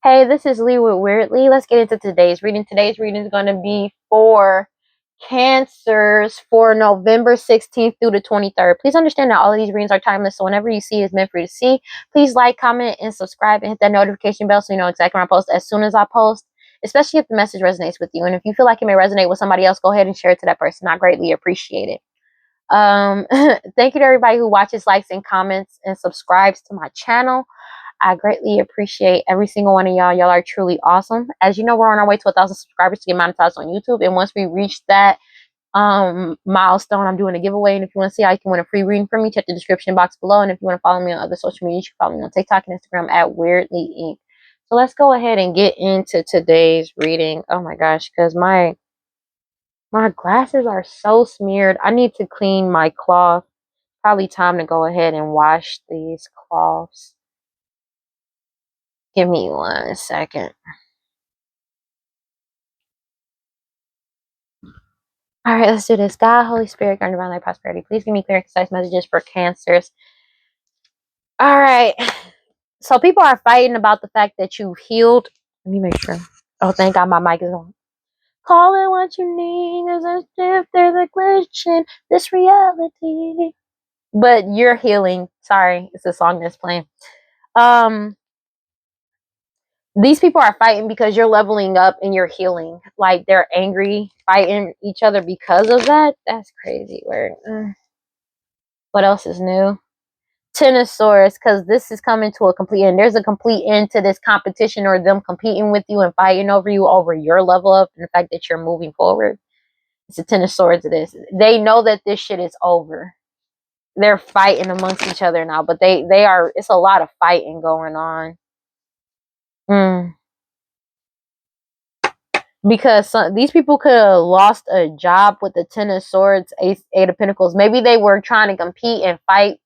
Hey, this is Lee with WeirdLee. Let's get into today's reading. Today's reading is going to be for Cancers for November 16th through the 23rd. Please understand that all of these readings are timeless, so whenever you see is meant for you to see. Please like, comment, and subscribe, and hit that notification bell so you know exactly when I post as soon as I post, especially if the message resonates with you. And if you feel like it may resonate with somebody else, go ahead and share it to that person. I greatly appreciate it. Thank you to everybody who watches, likes, and comments, and subscribes to my channel. I greatly appreciate every single one of y'all. Y'all are truly awesome. As you know, we're on our way to 1,000 subscribers to get monetized on YouTube. And once we reach that milestone, I'm doing a giveaway. And if you want to see how you can win a free reading from me, check the description box below. And if you want to follow me on other social media, you can follow me on TikTok and Instagram at WeirdLee Inc. So let's go ahead and get into today's reading. Oh my gosh, because my glasses are so smeared. I need to clean my cloth. Probably time to go ahead and wash these cloths. Give me 1 second. All right, let's do this. God, Holy Spirit, God, divine light, prosperity. Please give me clear, concise messages for Cancers. All right. So people are fighting about the fact that you've healed. Let me make sure. Oh, thank God my mic is on. Call it what you need, as if there's a glitch in this reality. But you're healing. Sorry, it's a song that's playing. These people are fighting because you're leveling up and you're healing. Like they're angry, fighting each other because of that. That's crazy. Word. What else is new? Ten of Swords, because this is coming to a complete end. There's a complete end to this competition or them competing with you and fighting over you over your level up and the fact that you're moving forward. It's a Ten of Swords. It is. They know that this shit is over. They're fighting amongst each other now, but they are. It's a lot of fighting going on. Because these people could have lost a job with the Ten of Swords, Eight of Pentacles. Maybe they were trying to compete and fight,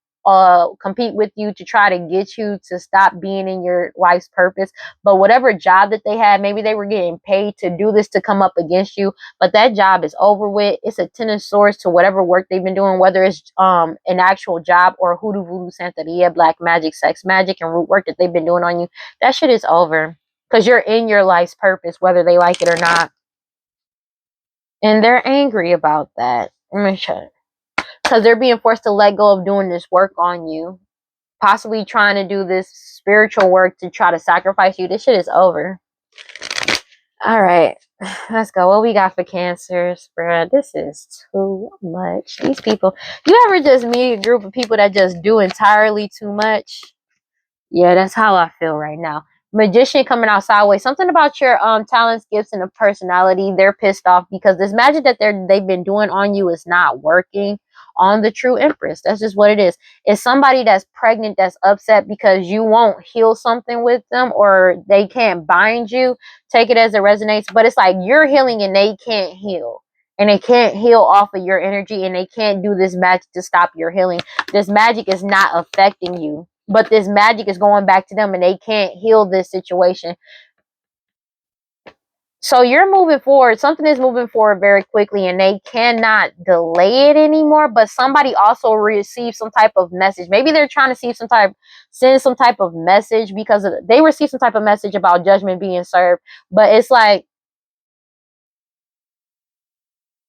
compete with you to try to get you to stop being in your life's purpose. But whatever job that they had, maybe they were getting paid to do this to come up against you. But that job is over with. It's a Ten of Swords to whatever work they've been doing, whether it's an actual job or hoodoo, voodoo, santeria, black magic, sex magic, and root work that they've been doing on you. That shit is over. Because you're in your life's purpose, whether they like it or not. And they're angry about that. Let me shut it. Because they're being forced to let go of doing this work on you. Possibly trying to do this spiritual work to try to sacrifice you. This shit is over. Alright. Let's go. What we got for Cancers, bruh? This is too much. These people. You ever just meet a group of people that just do entirely too much? Yeah, that's how I feel right now. Magician coming out sideways. Something about your talents, gifts, and a personality. They're pissed off because this magic that they've been doing on you is not working on the true Empress. That's just what it is. It's somebody that's pregnant that's upset because you won't heal something with them or they can't bind you. Take it as it resonates. But it's like you're healing and they can't heal. And they can't heal off of your energy and they can't do this magic to stop your healing. This magic is not affecting you. But this magic is going back to them and they can't heal this situation. So you're moving forward. Something is moving forward very quickly and they cannot delay it anymore. But somebody also received some type of message. Maybe they're trying to send some type of message because they received some type of message about judgment being served. But it's like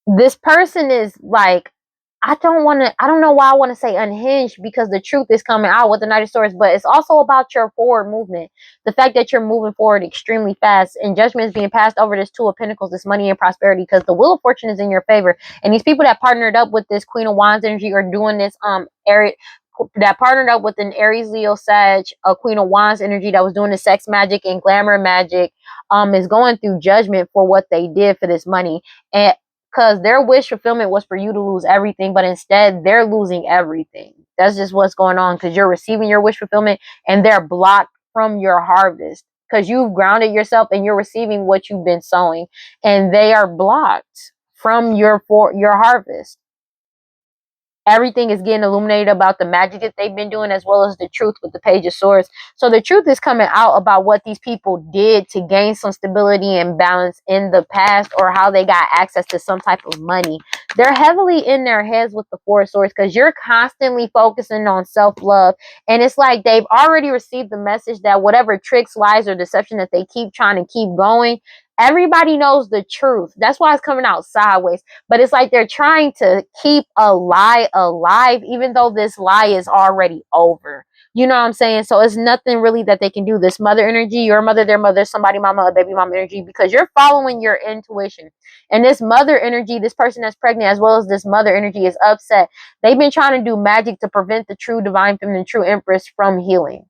this person is like, I don't know why I want to say unhinged because the truth is coming out with the Knight of Swords, but it's also about your forward movement. The fact that you're moving forward extremely fast and judgment is being passed over this Two of Pentacles, this money and prosperity, because the Wheel of Fortune is in your favor. And these people that partnered up with this Queen of Wands energy are doing this, that partnered up with an Aries, Leo, Sag, a Queen of Wands energy that was doing the sex magic and glamour magic, is going through judgment for what they did for this money. And because their wish fulfillment was for you to lose everything, but instead they're losing everything. That's just what's going on because you're receiving your wish fulfillment and they're blocked from your harvest because you've grounded yourself and you're receiving what you've been sowing and they are blocked from your harvest. Everything is getting illuminated about the magic that they've been doing as well as the truth with the Page of Swords. So the truth is coming out about what these people did to gain some stability and balance in the past or how they got access to some type of money. They're heavily in their heads with the Four of Swords because you're constantly focusing on self-love. And it's like they've already received the message that whatever tricks, lies, or deception that they keep trying to keep going, everybody knows the truth. That's why it's coming out sideways. But it's like they're trying to keep a lie alive, even though this lie is already over. You know what I'm saying? So it's nothing really that they can do. This mother energy, your mother, their mother, somebody mama, a baby mama energy, because you're following your intuition. And this mother energy, this person that's pregnant, as well as this mother energy, is upset. They've been trying to do magic to prevent the true divine feminine, true empress from healing.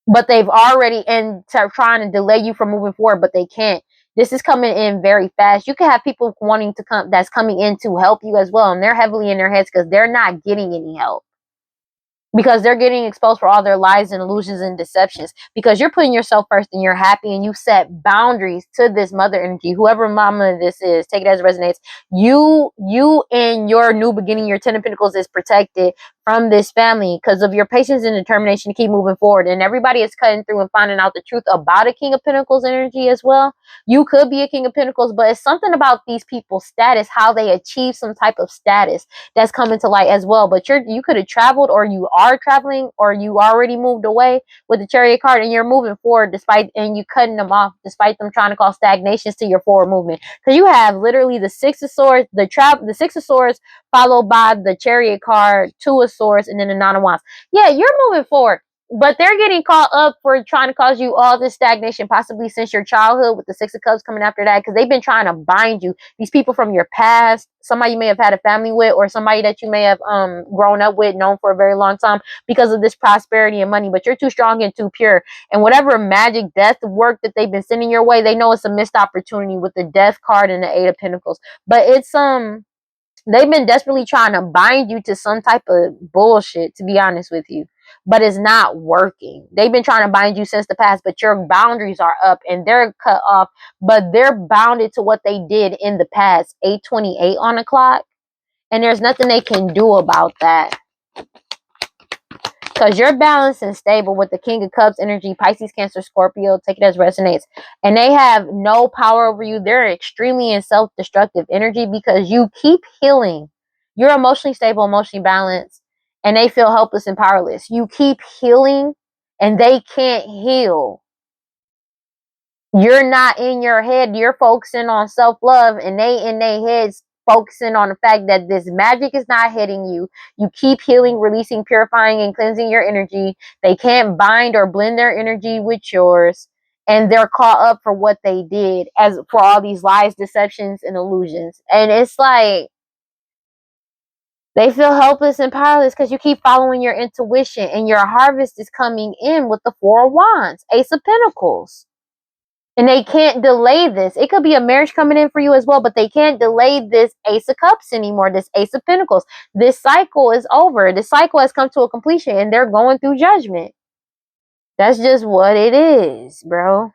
But they've already, and trying to delay you from moving forward, but they can't. This is coming in very fast. You can have people wanting to come, that's coming in to help you as well. And they're heavily in their heads because they're not getting any help. Because they're getting exposed for all their lies and illusions and deceptions, because you're putting yourself first and you're happy, and you set boundaries to this mother energy, whoever mama this is, take it as it resonates. You in your new beginning, your 10 of Pentacles is protected from this family because of your patience and determination to keep moving forward. And everybody is cutting through and finding out the truth about a King of Pentacles energy as well. You could be a King of Pentacles, but it's something about these people's status, how they achieve some type of status that's coming to light as well. But you could have traveled, or you are traveling, or you already moved away with the Chariot card, and you're moving forward and you cutting them off despite them trying to cause stagnations to your forward movement. Because you have literally the Six of Swords, the Six of Swords, followed by the Chariot card, Two of Swords, and then the Nine of Wands. Yeah, you're moving forward. But they're getting caught up for trying to cause you all this stagnation, possibly since your childhood, with the Six of Cups coming after that, because they've been trying to bind you. These people from your past, somebody you may have had a family with, or somebody that you may have grown up with, known for a very long time, because of this prosperity and money. But you're too strong and too pure. And whatever magic death work that they've been sending your way, they know it's a missed opportunity with the Death card and the Eight of Pentacles. But it's they've been desperately trying to bind you to some type of bullshit, to be honest with you. But it's not working. They've been trying to bind you since the past, but your boundaries are up and they're cut off. But they're bounded to what they did in the past. 8:28 on the clock. And there's nothing they can do about that. Because you're balanced and stable with the King of Cups energy, Pisces, Cancer, Scorpio, take it as resonates. And they have no power over you. They're extremely in self-destructive energy because you keep healing. You're emotionally stable, emotionally balanced, and they feel helpless and powerless. You keep healing and they can't heal. You're not in your head. You're focusing on self-love, and they in their heads focusing on the fact that this magic is not hitting you. You keep healing, releasing, purifying, and cleansing your energy. They can't bind or blend their energy with yours. And they're caught up for what they did, as for all these lies, deceptions, and illusions. And it's like they feel helpless and powerless because you keep following your intuition, and your harvest is coming in with the Four of Wands, Ace of Pentacles. And they can't delay this. It could be a marriage coming in for you as well, but they can't delay this Ace of Cups anymore, this Ace of Pentacles. This cycle is over. This cycle has come to a completion, and they're going through judgment. That's just what it is, bro.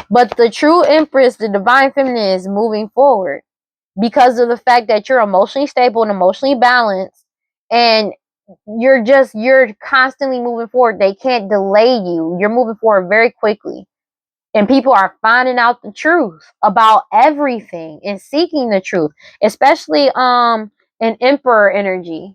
But the true Empress, the divine feminine, is moving forward because of the fact that you're emotionally stable and emotionally balanced, and you're constantly moving forward. They can't delay you. You're moving forward very quickly. And people are finding out the truth about everything and seeking the truth, especially an emperor energy,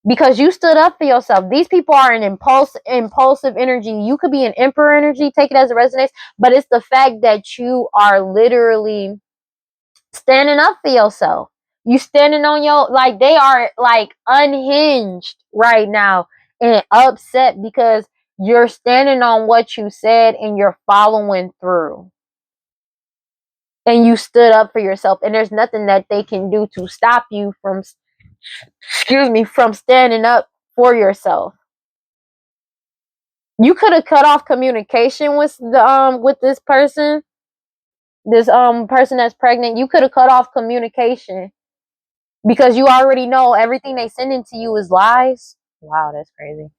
because you stood up for yourself. These people are an impulsive energy. You could be an emperor energy, take it as it resonates, but it's the fact that you are literally standing up for yourself. You standing on your, like, they are like unhinged right now and upset because you're standing on what you said and you're following through. And you stood up for yourself, and there's nothing that they can do to stop you from, from standing up for yourself. You could have cut off communication with this person, this person that's pregnant. You could have cut off communication because you already know everything they sending to you is lies. Wow, that's crazy.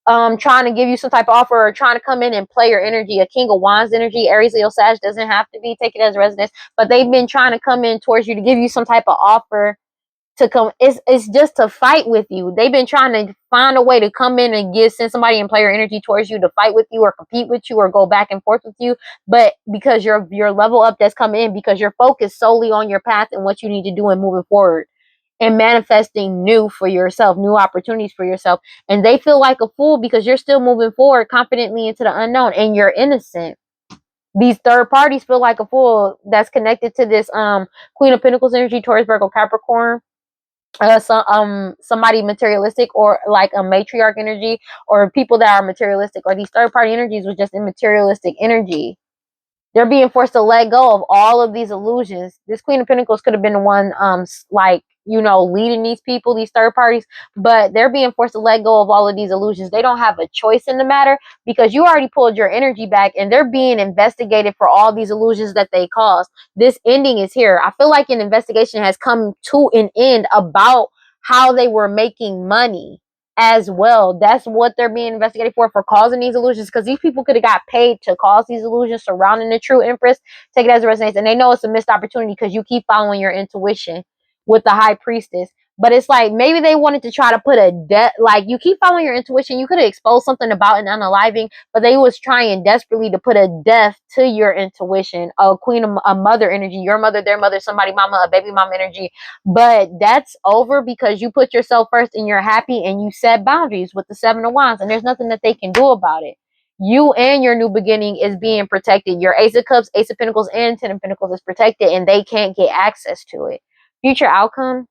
Trying to give you some type of offer, or trying to come in and play your energy. A King of Wands energy, Aries, Leo, Sag, doesn't have to be, take it as residence, but they've been trying to come in towards you to give you some type of offer to come. It's just to fight with you. They've been trying to find a way to come in and send somebody and player energy towards you to fight with you or compete with you or go back and forth with you. But because your level up that's come in, because you're focused solely on your path and what you need to do and moving forward and manifesting new for yourself, new opportunities for yourself. And they feel like a fool because you're still moving forward confidently into the unknown and you're innocent. These third parties feel like a fool that's connected to this Queen of Pentacles energy, Taurus, Virgo, Capricorn. Somebody materialistic or like a matriarch energy, or people that are materialistic, or these third party energies with just in materialistic energy. They're being forced to let go of all of these illusions. This Queen of Pentacles could have been the one, like, leading these people, these third parties, but they're being forced to let go of all of these illusions. They don't have a choice in the matter because you already pulled your energy back and they're being investigated for all these illusions that they caused. This ending is here. I feel like an investigation has come to an end about how they were making money as well. That's what they're being investigated for causing these illusions, because these people could have got paid to cause these illusions surrounding the true Empress. Take it as a resonates, and they know it's a missed opportunity because you keep following your intuition with the High Priestess. But it's like maybe they wanted to try to put a like, you keep following your intuition. You could have exposed something about an unaliving, but they was trying desperately to put a death to your intuition. A queen of a mother energy, your mother, their mother, somebody mama, a baby mama energy. But that's over because you put yourself first and you're happy and you set boundaries with the Seven of Wands, and there's nothing that they can do about it. You and your new beginning is being protected. Your Ace of Cups, Ace of Pentacles, and Ten of Pentacles is protected, and they can't get access to it. Future outcome,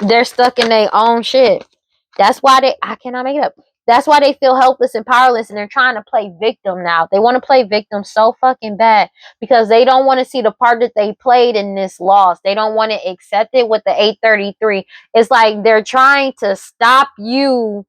they're stuck in their own shit. That's why I cannot make it up. That's why they feel helpless and powerless, and they're trying to play victim now. They want to play victim so fucking bad because they don't want to see the part that they played in this loss. They don't want to accept it with the 833. It's like they're trying to stop you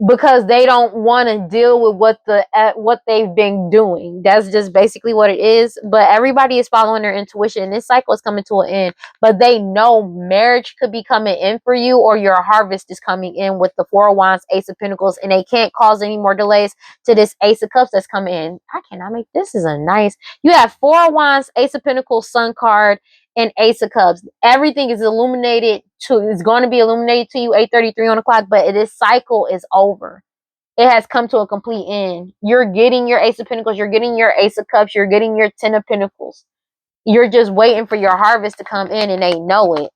because they don't want to deal with what they've been doing. That's just basically what it is. But everybody is following their intuition. This cycle is coming to an end, but they know marriage could be coming in for you, or your harvest is coming in with the Four of Wands, Ace of Pentacles, and they can't cause any more delays to this Ace of Cups that's coming in. I cannot make this. Is a nice. You have Four of Wands, Ace of Pentacles, Sun card, and Ace of Cups. Everything is illuminated to, it's going to be illuminated to you 8:33 on the clock, but this cycle is over. It has come to a complete end. You're getting your Ace of Pentacles, you're getting your Ace of Cups, you're getting your Ten of Pentacles. You're just waiting for your harvest to come in, and they know it.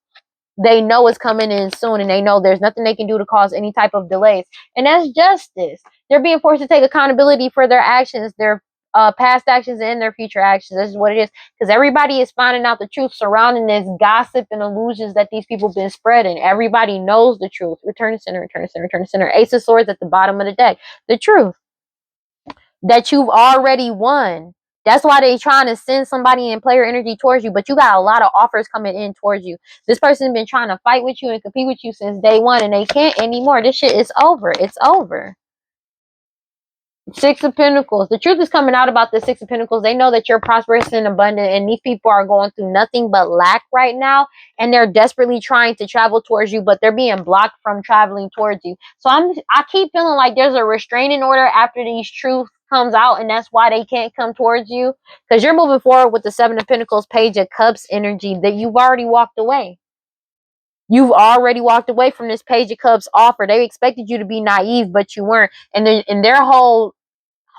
They know it's coming in soon, and they know there's nothing they can do to cause any type of delays. And that's justice. They're being forced to take accountability for their actions, their past actions and their future actions. This is what it is. Because everybody is finding out the truth surrounding this gossip and illusions that these people have been spreading. Everybody knows the truth. Return to center, return to center, return to center. Ace of Swords at the bottom of the deck. The truth that you've already won. That's why they're trying to send somebody in player energy towards you, but you got a lot of offers coming in towards you. This person's been trying to fight with you and compete with you since day one, and they can't anymore. This shit is over. It's over. Six of Pentacles. The truth is coming out about the Six of Pentacles. They know that you're prosperous and abundant, and these people are going through nothing but lack right now, and they're desperately trying to travel towards you, but they're being blocked from traveling towards you. So I keep feeling like there's a restraining order after these truths comes out, and that's why they can't come towards you, because you're moving forward with the Seven of Pentacles, Page of Cups energy, that you've already walked away. You've already walked away from this Page of Cups offer. They expected you to be naive, but you weren't. And then in their whole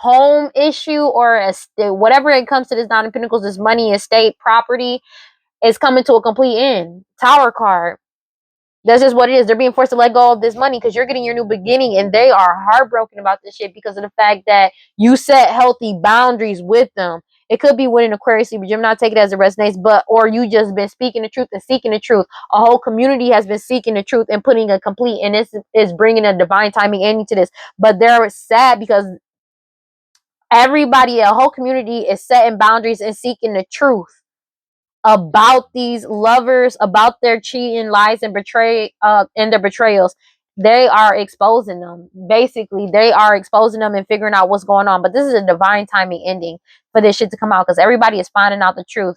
home issue, or whatever it comes to this Nine of Pentacles, this money, estate, property, is coming to a complete end. Tower card. That's just what it is. They're being forced to let go of this money because you're getting your new beginning, and they are heartbroken about this shit because of the fact that you set healthy boundaries with them. It could be with an Aquarius, Libra, Gemini, take it as it resonates, but or you just been speaking the truth and seeking the truth. A whole community has been seeking the truth and putting a complete, and this is bringing a divine timing ending to this. But they're sad because everybody, a whole community, is setting boundaries and seeking the truth about these lovers, about their cheating, lies, and and their betrayals. They are exposing them. Basically, they are exposing them and figuring out what's going on. But this is a divine timing ending for this shit to come out, because everybody is finding out the truth.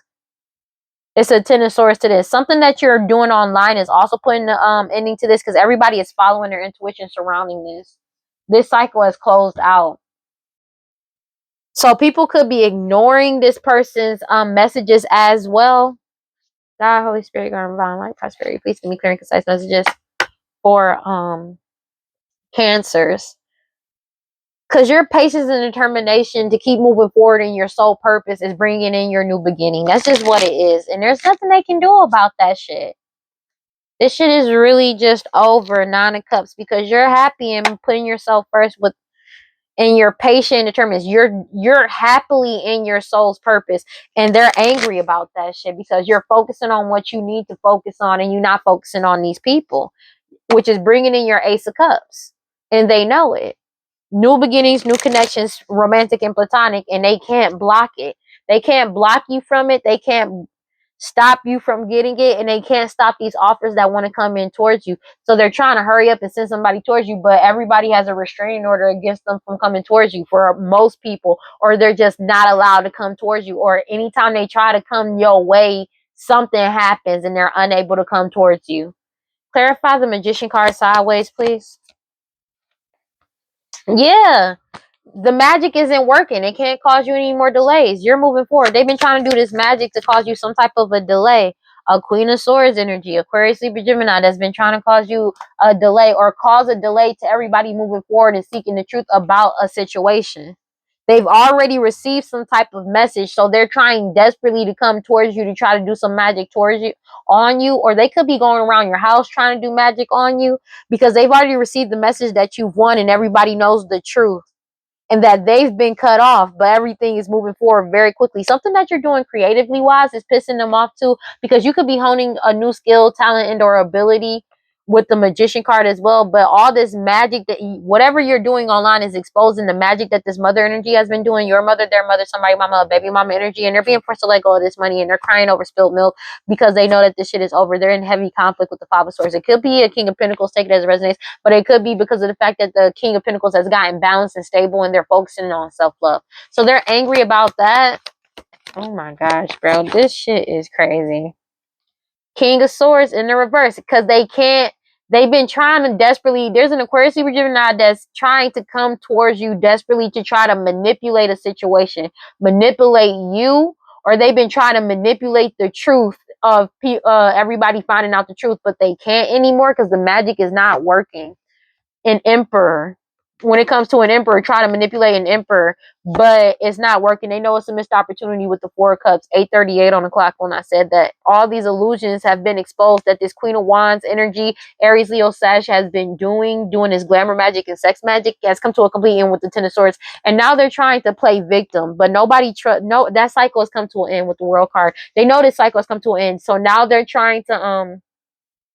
It's a Ten of Swords to this. Something that you're doing online is also putting the ending to this, because everybody is following their intuition surrounding this. This cycle has closed out. So people could be ignoring this person's messages as well. God, Holy Spirit, God, divine light, prosperity. Please give me clear and concise messages for cancers. Because your patience and determination to keep moving forward in your sole purpose is bringing in your new beginning. That's just what it is. And there's nothing they can do about that shit. This shit is really just over. 9 of Cups. Because you're happy and putting yourself first with, and you're patient and determined. You're happily in your soul's purpose. And they're angry about that shit because you're focusing on what you need to focus on and you're not focusing on these people. Which is bringing in your Ace of Cups. And they know it. New beginnings, new connections, romantic and platonic, and they can't block it. They can't block you from it. They can't stop you from getting it, and they can't stop these offers that want to come in towards you. So they're trying to hurry up and send somebody towards you, but everybody has a restraining order against them from coming towards you for most people, or they're just not allowed to come towards you, or anytime they try to come your way, something happens and they're unable to come towards you. Clarify the Magician card sideways, please. Yeah. The magic isn't working. It can't cause you any more delays. You're moving forward. They've been trying to do this magic to cause you some type of a delay. A Queen of Swords energy, Aquarius, Libra, Gemini, that's been trying to cause you a delay or cause a delay to everybody moving forward and seeking the truth about a situation. They've already received some type of message, so they're trying desperately to come towards you to try to do some magic towards you, on you, or they could be going around your house trying to do magic on you because they've already received the message that you've won and everybody knows the truth. And that they've been cut off, but everything is moving forward very quickly. Something that you're doing creatively wise is pissing them off too, because you could be honing a new skill, talent, and or ability with the Magician card as well. But all this magic that whatever you're doing online is exposing the magic that this mother energy has been doing. Your mother, their mother, somebody, mama, baby mama energy, and they're being forced to let go of this money, and they're crying over spilled milk because they know that this shit is over. They're in heavy conflict with the Five of Swords. It could be a King of Pentacles, take it as it resonates, but it could be because of the fact that the King of Pentacles has gotten balanced and stable and they're focusing on self-love. So they're angry about that. Oh my gosh, bro. This shit is crazy. King of Swords in the reverse because they can't. They've been trying to desperately. There's an Aquarius Libra Gemini that's trying to come towards you desperately to try to manipulate a situation, manipulate you, or they've been trying to manipulate the truth of everybody finding out the truth, but they can't anymore because the magic is not working. An emperor. When it comes to an emperor, try to manipulate an emperor, but it's not working. They know it's a missed opportunity with the Four of Cups, 8:38 on the clock when I said that. All these illusions have been exposed that this Queen of Wands energy, Aries, Leo, Sag has been doing this glamour magic and sex magic has come to a complete end with the Ten of Swords. And now they're trying to play victim, but nobody no, that cycle has come to an end with the World card. They know this cycle has come to an end. So now they're trying to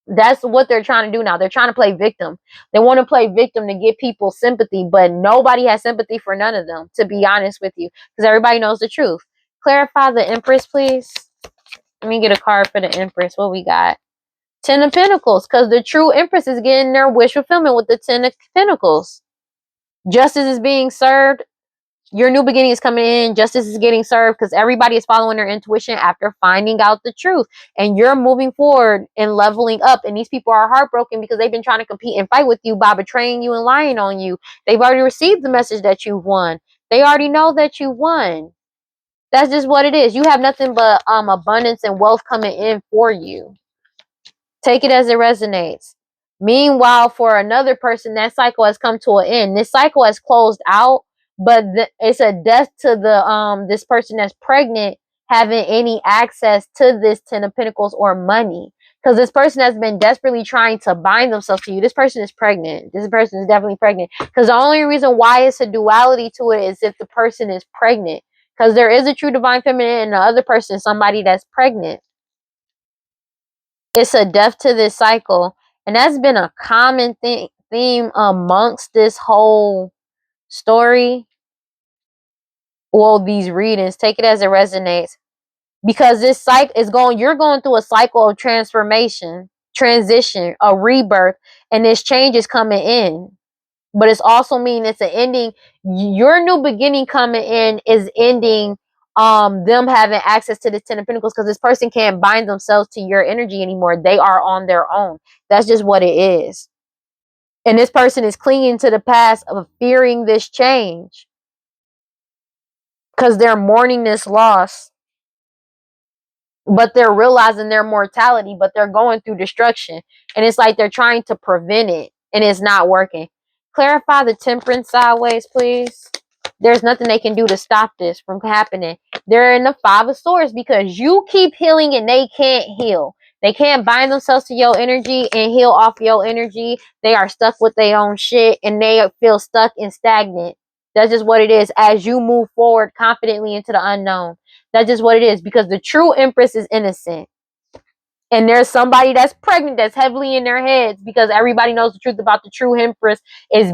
that's what they're trying to do now. They're trying to play victim. They want to play victim to get people sympathy, but nobody has sympathy for none of them, to be honest with you, because everybody knows the truth. Clarify the Empress, please. Let me get a card for the Empress. What we got? 10 of Pentacles, because the true Empress is getting their wish fulfillment with the 10 of Pentacles. Justice is being served. Your new beginning is coming in. Justice is getting served because everybody is following their intuition after finding out the truth. And you're moving forward and leveling up. And these people are heartbroken because they've been trying to compete and fight with you by betraying you and lying on you. They've already received the message that you've won. They already know that you won. That's just what it is. You have nothing but abundance and wealth coming in for you. Take it as it resonates. Meanwhile, for another person, that cycle has come to an end. This cycle has closed out, but it's a death to the this person that's pregnant having any access to this 10 of Pentacles or money. Because this person has been desperately trying to bind themselves to you. This person is pregnant. This person is definitely pregnant. Because the only reason why it's a duality to it is if the person is pregnant. Because there is a true divine feminine and the other person is somebody that's pregnant. It's a death to this cycle. And that's been a common theme amongst this whole story. Well, these readings, take it as it resonates. Because this cycle is you're going through a cycle of transformation, transition, a rebirth, and this change is coming in. But it's also mean it's an ending. Your new beginning coming in is ending them having access to the 10 of Pentacles because this person can't bind themselves to your energy anymore. They are on their own. That's just what it is. And this person is clinging to the past of fearing this change because they're mourning this loss. but they're realizing their mortality, but they're going through destruction. And it's like they're trying to prevent it, and it's not working. Clarify the temperance sideways, please. There's nothing they can do to stop this from happening. They're in the Five of Swords because you keep healing and they can't heal. They can't bind themselves to your energy and heal off your energy. They are stuck with their own shit and they feel stuck and stagnant. That's just what it is as you move forward confidently into the unknown. That's just what it is, because the true Empress is innocent. And there's somebody that's pregnant that's heavily in their heads because everybody knows the truth about the true Empress is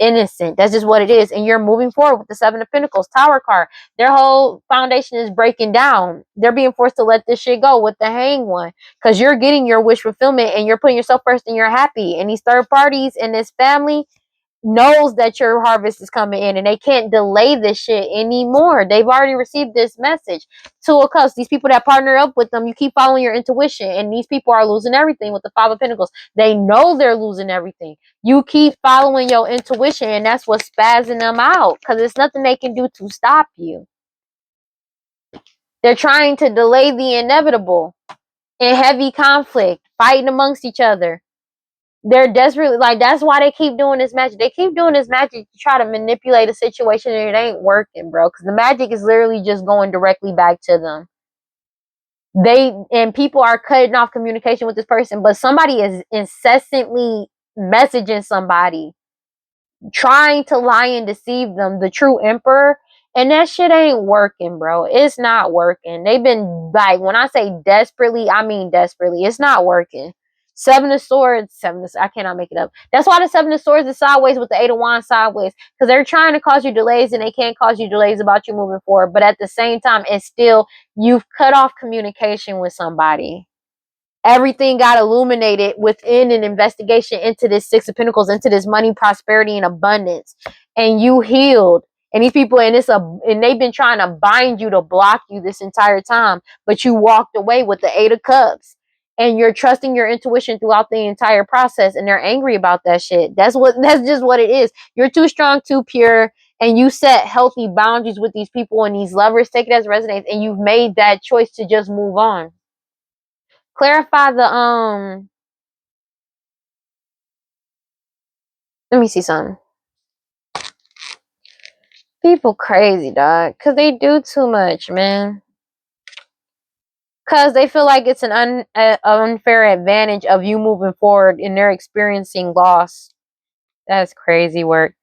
innocent. That's just what it is. And you're moving forward with the Seven of Pentacles, Tower card. Their whole foundation is breaking down. They're being forced to let this shit go with the Hang one because you're getting your wish fulfillment and you're putting yourself first and you're happy. And these third parties and this family knows that your harvest is coming in and they can't delay this shit anymore. They've already received this message. Two of Cups, these people that partner up with them, you keep following your intuition, and these people are losing everything with the Five of Pentacles. They know they're losing everything. You keep following your intuition, and that's what's spazzing them out because there's nothing they can do to stop you. They're trying to delay the inevitable in heavy conflict, fighting amongst each other. They're desperately, like, that's why they keep doing this magic. They keep doing this magic to try to manipulate a situation, and it ain't working, bro, because the magic is literally just going directly back to them. People are cutting off communication with this person, but somebody is incessantly messaging somebody, trying to lie and deceive them, the true Emperor, and that shit ain't working, bro. It's not working. They've been, like, when I say desperately, I mean desperately. It's not working. Seven of Swords, I cannot make it up. That's why the Seven of Swords is sideways with the Eight of Wands sideways, because they're trying to cause you delays, and they can't cause you delays about you moving forward. But at the same time, it's still, you've cut off communication with somebody. Everything got illuminated within an investigation into this Six of Pentacles, into this money, prosperity, and abundance. And you healed. And these people, and they've been trying to bind you to block you this entire time, but you walked away with the Eight of Cups. And you're trusting your intuition throughout the entire process, and they're angry about that shit. That's just what it is. You're too strong, too pure, and you set healthy boundaries with these people and these lovers. Take it as resonates, and you've made that choice to just move on. Clarify the let me see something. People crazy, dog, because they do too much, man. Because they feel like it's an unfair advantage of you moving forward, and they're experiencing loss. That's crazy work.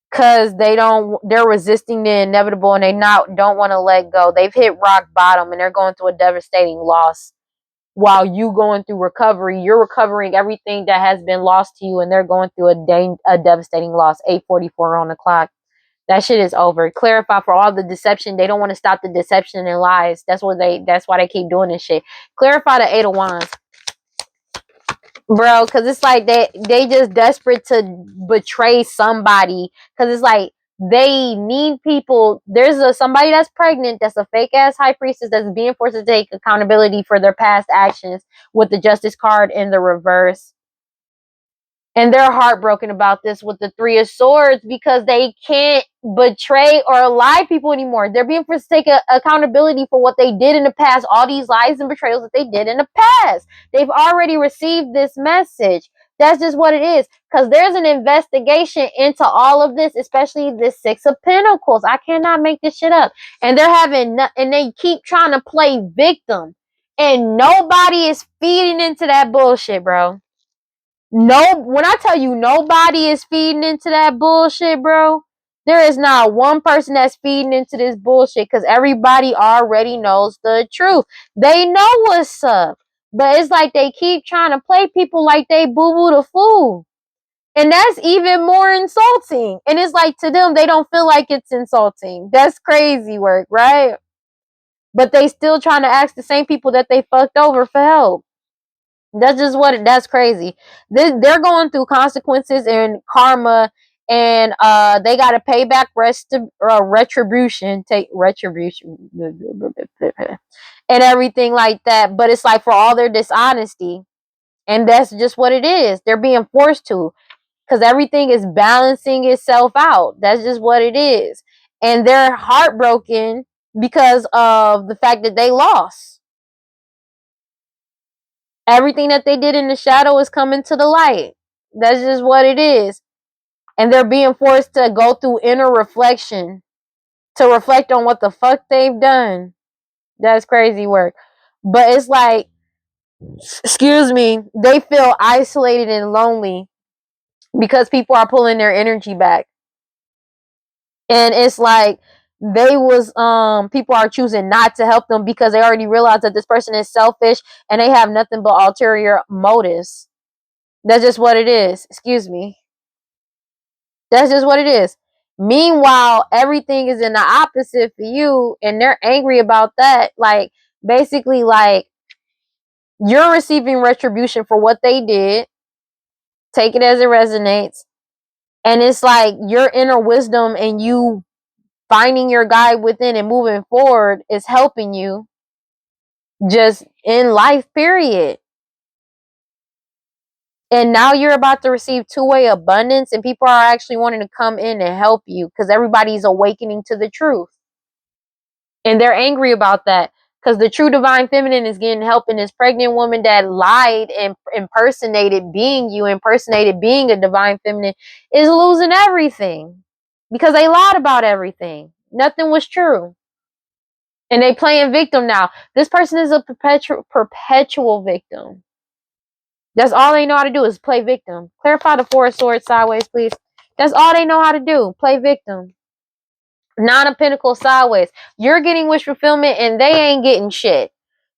Because they're resisting the inevitable, and they don't want to let go. They've hit rock bottom, and they're going through a devastating loss. While you going through recovery, you're recovering everything that has been lost to you, and they're going through a devastating loss. 8:44 on the clock. That shit is over. Clarify for all the deception. They don't want to stop the deception and lies. That's why they keep doing this shit. Clarify the Eight of Wands, bro, because it's like they just desperate to betray somebody, because it's like they need people. There's somebody that's pregnant, that's a fake ass high priestess, that's being forced to take accountability for their past actions with the Justice card in the reverse. And they're heartbroken about this with the Three of Swords, because they can't betray or lie people anymore. They're being forced to take accountability for what they did in the past, all these lies and betrayals that they did in the past. They've already received this message. That's just what it is. Because there's an investigation into all of this, especially this Six of Pentacles. I cannot make this shit up. And and they keep trying to play victim. And nobody is feeding into that bullshit, bro. No, when I tell you nobody is feeding into that bullshit, bro, there is not one person that's feeding into this bullshit, because everybody already knows the truth. They know what's up. But it's like they keep trying to play people like they boo-boo the fool. And that's even more insulting. And it's like, to them, they don't feel like it's insulting. That's crazy work, right? But they still trying to ask the same people that they fucked over for help. That's crazy. They're going through consequences and karma, and they got to pay back retribution, take retribution and everything like that. But it's like, for all their dishonesty, and that's just what it is. They're being forced to, because everything is balancing itself out. That's just what it is. And they're heartbroken because of the fact that they lost. Everything that they did in the shadow is coming to the light. That's just what it is. And they're being forced to go through inner reflection, to reflect on what the fuck they've done. That's crazy work. But it's like, excuse me, they feel isolated and lonely because people are pulling their energy back. And it's like people are choosing not to help them because they already realize that this person is selfish and they have nothing but ulterior motives. That's just what it is. Excuse me. That's just what it is. Meanwhile, everything is in the opposite for you, and they're angry about that. Like, basically, like, you're receiving retribution for what they did. Take it as it resonates. And it's like your inner wisdom and you finding your guide within and moving forward is helping you just in life, period. And now you're about to receive two-way abundance, and people are actually wanting to come in and help you because everybody's awakening to the truth. And they're angry about that because the true divine feminine is getting help, and this pregnant woman that lied and impersonated being you, impersonated being a divine feminine, is losing everything because they lied about everything. Nothing was true. And they playing victim now. This person is a perpetual victim. That's all they know how to do is play victim. Clarify the Four of Swords sideways, please. That's all they know how to do. Play victim. Nine of Pentacles sideways. You're getting wish fulfillment and they ain't getting shit.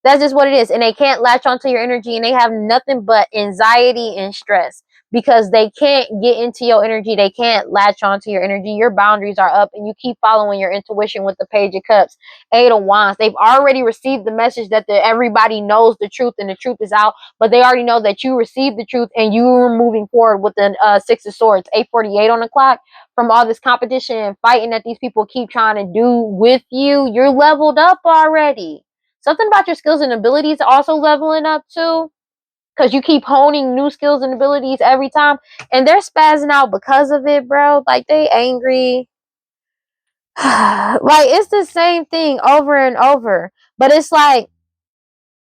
That's just what it is. And they can't latch onto your energy and they have nothing but anxiety and stress because they can't get into your energy. They can't latch onto your energy. Your boundaries are up and you keep following your intuition with the Page of Cups, Eight of Wands. They've already received the message that everybody knows the truth and the truth is out, but they already know that you received the truth and you're moving forward with the Six of Swords, 8:48 on the clock. From all this competition and fighting that these people keep trying to do with you, you're leveled up already. Something about your skills and abilities also leveling up too, because you keep honing new skills and abilities every time, and they're spazzing out because of it, bro. Like, they angry. Like, it's the same thing over and over, but it's like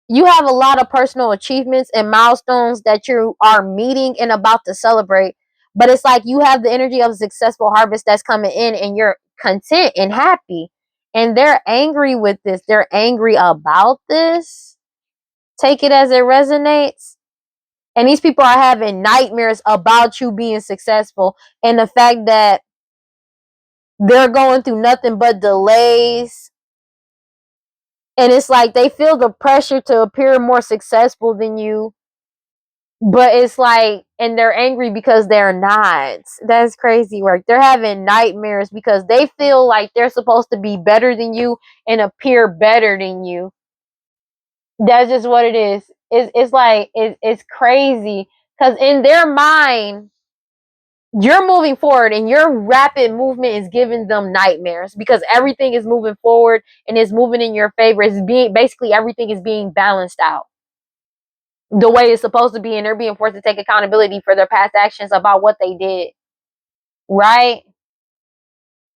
you have a lot of personal achievements and milestones that you are meeting and about to celebrate. But it's like you have the energy of a successful harvest that's coming in and you're content and happy. And they're angry with this. They're angry about this. Take it as it resonates. And these people are having nightmares about you being successful. And the fact that they're going through nothing but delays. And it's like they feel the pressure to appear more successful than you. But it's like, and they're angry because they're not. That's crazy work. They're having nightmares because they feel like they're supposed to be better than you and appear better than you. That's just what it is. It's like, it's crazy because in their mind, you're moving forward and your rapid movement is giving them nightmares because everything is moving forward and is moving in your favor. It's being, basically everything is being balanced out the way it's supposed to be, and they're being forced to take accountability for their past actions about what they did, right?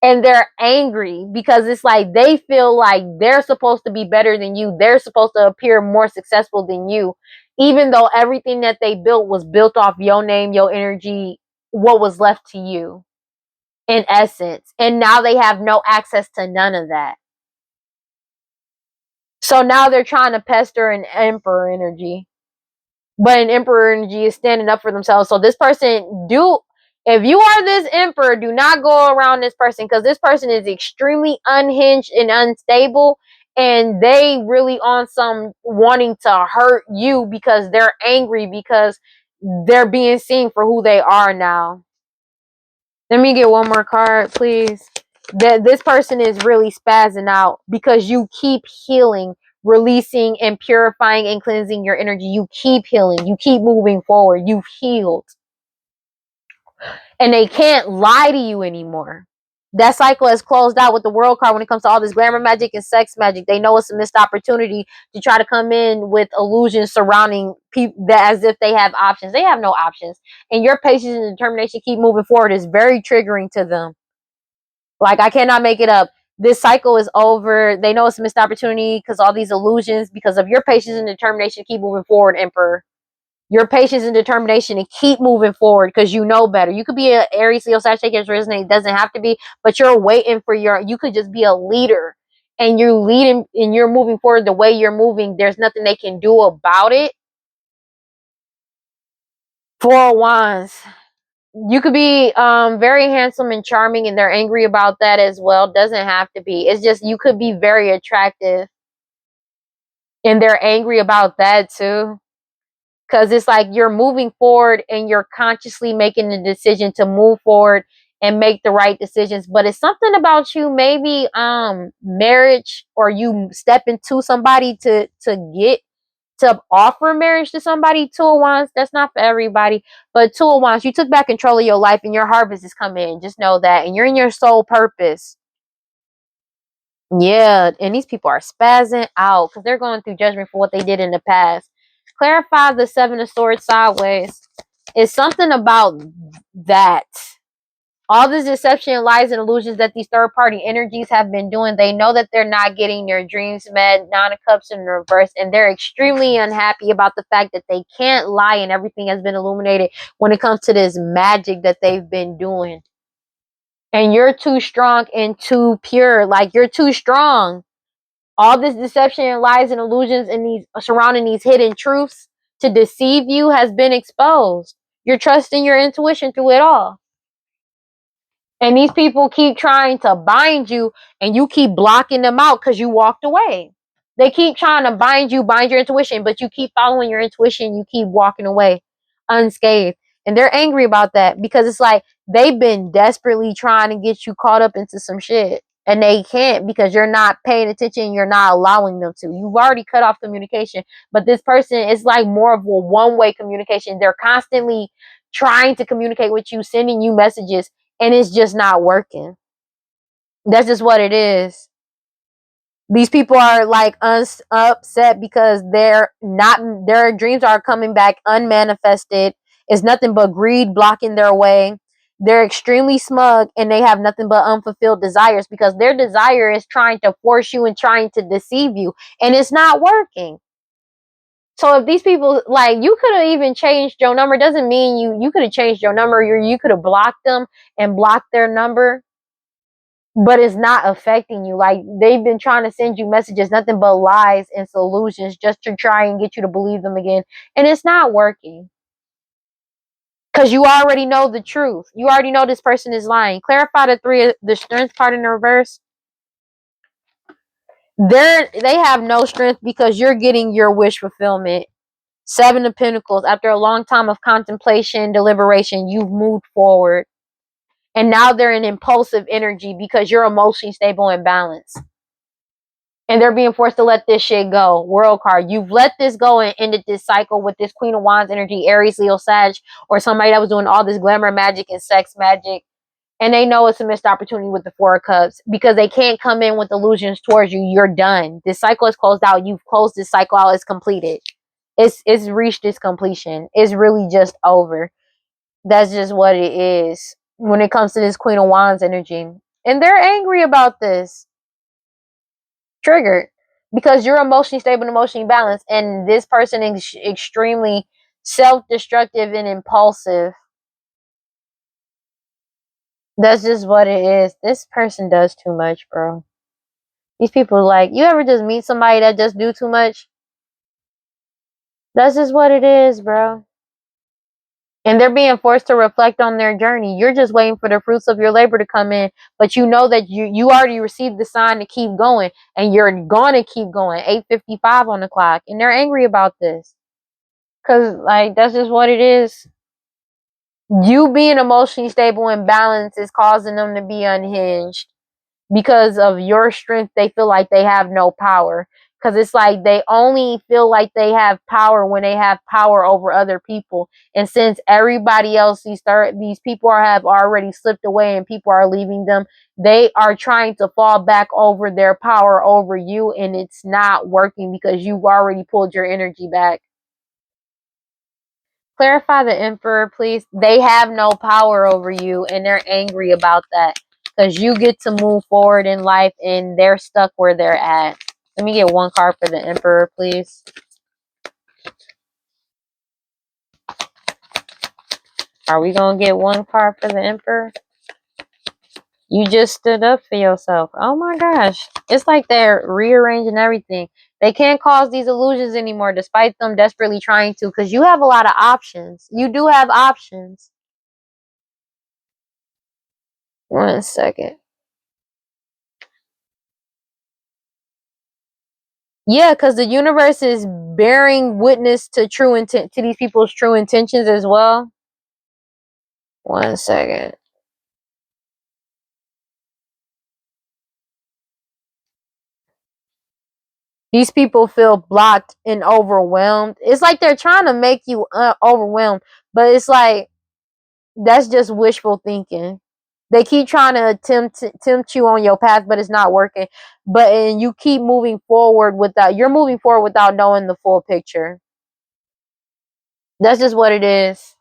And they're angry because it's like they feel like they're supposed to be better than you. They're supposed to appear more successful than you, even though everything that they built was built off your name, your energy, what was left to you in essence. And now they have no access to none of that. So now they're trying to pester an Emperor energy. But an Emperor energy is standing up for themselves. So this person, if you are this Emperor, do not go around this person because this person is extremely unhinged and unstable. And they really on some wanting to hurt you because they're angry because they're being seen for who they are now. Let me get one more card, please. That this person is really spazzing out because you keep healing, releasing and purifying and cleansing your energy. You keep healing. You keep moving forward. You've healed. And they can't lie to you anymore. That cycle has closed out with the World card when it comes to all this glamour magic and sex magic. They know it's a missed opportunity to try to come in with illusions surrounding people that as if they have options. They have no options. And your patience and determination keep moving forward is very triggering to them. Like, I cannot make it up. This cycle is over. They know it's a missed opportunity because all these illusions, because of your patience and determination to keep moving forward, Emperor. Your patience and determination to keep moving forward because you know better. You could be an Aries, Leo, Sagittarius, resonate. It doesn't have to be, but you're waiting for you could just be a leader and you're leading and you're moving forward the way you're moving. There's nothing they can do about it. Four of Wands. You could be very handsome and charming and they're angry about that as well. Doesn't have to be. It's just you could be very attractive and they're angry about that too. Because it's like you're moving forward and you're consciously making the decision to move forward and make the right decisions. But it's something about you, maybe marriage, or you step into somebody to offer marriage to somebody. Two of Wands, that's not for everybody. But Two of Wands, you took back control of your life and your harvest is coming in. Just know that. And you're in your soul purpose. Yeah, and these people are spazzing out because they're going through judgment for what they did in the past. Clarify the Seven of Swords sideways. It's something about that. All this deception, lies, and illusions that these third-party energies have been doing, they know that they're not getting their dreams met. Nine of Cups in reverse, and they're extremely unhappy about the fact that they can't lie and everything has been illuminated when it comes to this magic that they've been doing. And you're too strong and too pure. Like, you're too strong. All this deception and lies and illusions and these surrounding these hidden truths to deceive you has been exposed. You're trusting your intuition through it all. And these people keep trying to bind you and you keep blocking them out because you walked away. They keep trying to bind your intuition, but you keep following your intuition. You keep walking away unscathed. And they're angry about that because it's like they've been desperately trying to get you caught up into some shit. And they can't because you're not paying attention. You're not allowing them to. You've already cut off communication. But this person is like more of a one-way communication. They're constantly trying to communicate with you, sending you messages, and it's just not working. That's just what it is. These people are like upset because their dreams are coming back unmanifested. It's nothing but greed blocking their way. They're extremely smug and they have nothing but unfulfilled desires because their desire is trying to force you and trying to deceive you, and it's not working. So if these people, like, you could have even changed your number. Doesn't mean you could have changed your number. You could have blocked them and blocked their number, but it's not affecting you. Like, they've been trying to send you messages, nothing but lies and solutions just to try and get you to believe them again, and it's not working because you already know the truth. You already know this person is lying. Clarify the strength part in the reverse. They have no strength because you're getting your wish fulfillment. Seven of Pentacles. After a long time of contemplation, deliberation, you've moved forward. And now they're in impulsive energy because you're emotionally stable and balanced. And they're being forced to let this shit go. World card. You've let this go and ended this cycle with this Queen of Wands energy, Aries, Leo, Sag, or somebody that was doing all this glamour magic and sex magic. And they know it's a missed opportunity with the Four of Cups because they can't come in with illusions towards you. You're done. This cycle is closed out. You've closed this cycle out. It's completed. It's reached its completion. It's really just over. That's just what it is when it comes to this Queen of Wands energy. And they're angry about this. Triggered. Because you're emotionally stable and emotionally balanced. And this person is extremely self-destructive and impulsive. That's just what it is. This person does too much, bro. These people, like, you ever just meet somebody that just do too much? That's just what it is, bro. And they're being forced to reflect on their journey. You're just waiting for the fruits of your labor to come in. But you know that you already received the sign to keep going. And you're going to keep going. 8:55 on the clock. And they're angry about this. Because, like, that's just what it is. You being emotionally stable and balanced is causing them to be unhinged. Because of your strength, they feel like they have no power. Because it's like they only feel like they have power when they have power over other people. And since everybody else, these people have already slipped away and people are leaving them, they are trying to fall back over their power over you. And it's not working because you've already pulled your energy back. Clarify the Emperor, please. They have no power over you and they're angry about that. because you get to move forward in life and they're stuck where they're at. Let me get one card for the Emperor, please. Are we going to get one card for the Emperor? You just stood up for yourself. Oh my gosh. It's like they're rearranging everything. They can't cause these illusions anymore despite them desperately trying to, because you have a lot of options. You do have options. 1 second. Yeah, because the universe is bearing witness to true intent, to these people's true intentions as well. 1 second. These people feel blocked and overwhelmed. It's like they're trying to make you overwhelmed, but it's like that's just wishful thinking. They keep trying to tempt you on your path, but it's not working. And you keep moving forward you're moving forward without knowing the full picture. That's just what it is.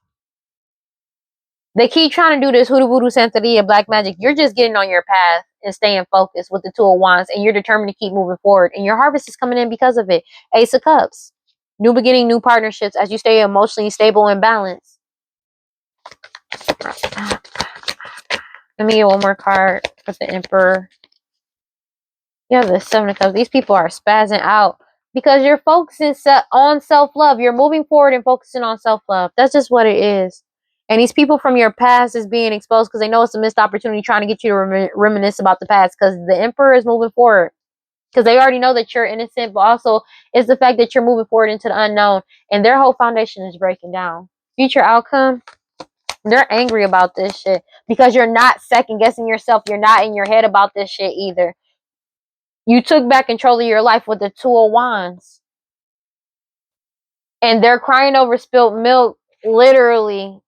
They keep trying to do this hoodoo voodoo santeria black magic. You're just getting on your path and staying focused with the Two of Wands, and you're determined to keep moving forward. And your harvest is coming in because of it. Ace of Cups. New beginning, new partnerships as you stay emotionally stable and balanced. Let me get one more card for the Emperor. You have the Seven of Cups. These people are spazzing out because you're focusing on self-love. You're moving forward and focusing on self-love. That's just what it is. And these people from your past is being exposed because they know it's a missed opportunity trying to get you to reminisce about the past, because the Emperor is moving forward because they already know that you're innocent, but also it's the fact that you're moving forward into the unknown and their whole foundation is breaking down. Future outcome. They're angry about this shit because you're not second guessing yourself. You're not in your head about this shit either. You took back control of your life with the Two of Wands. And they're crying over spilt milk, literally,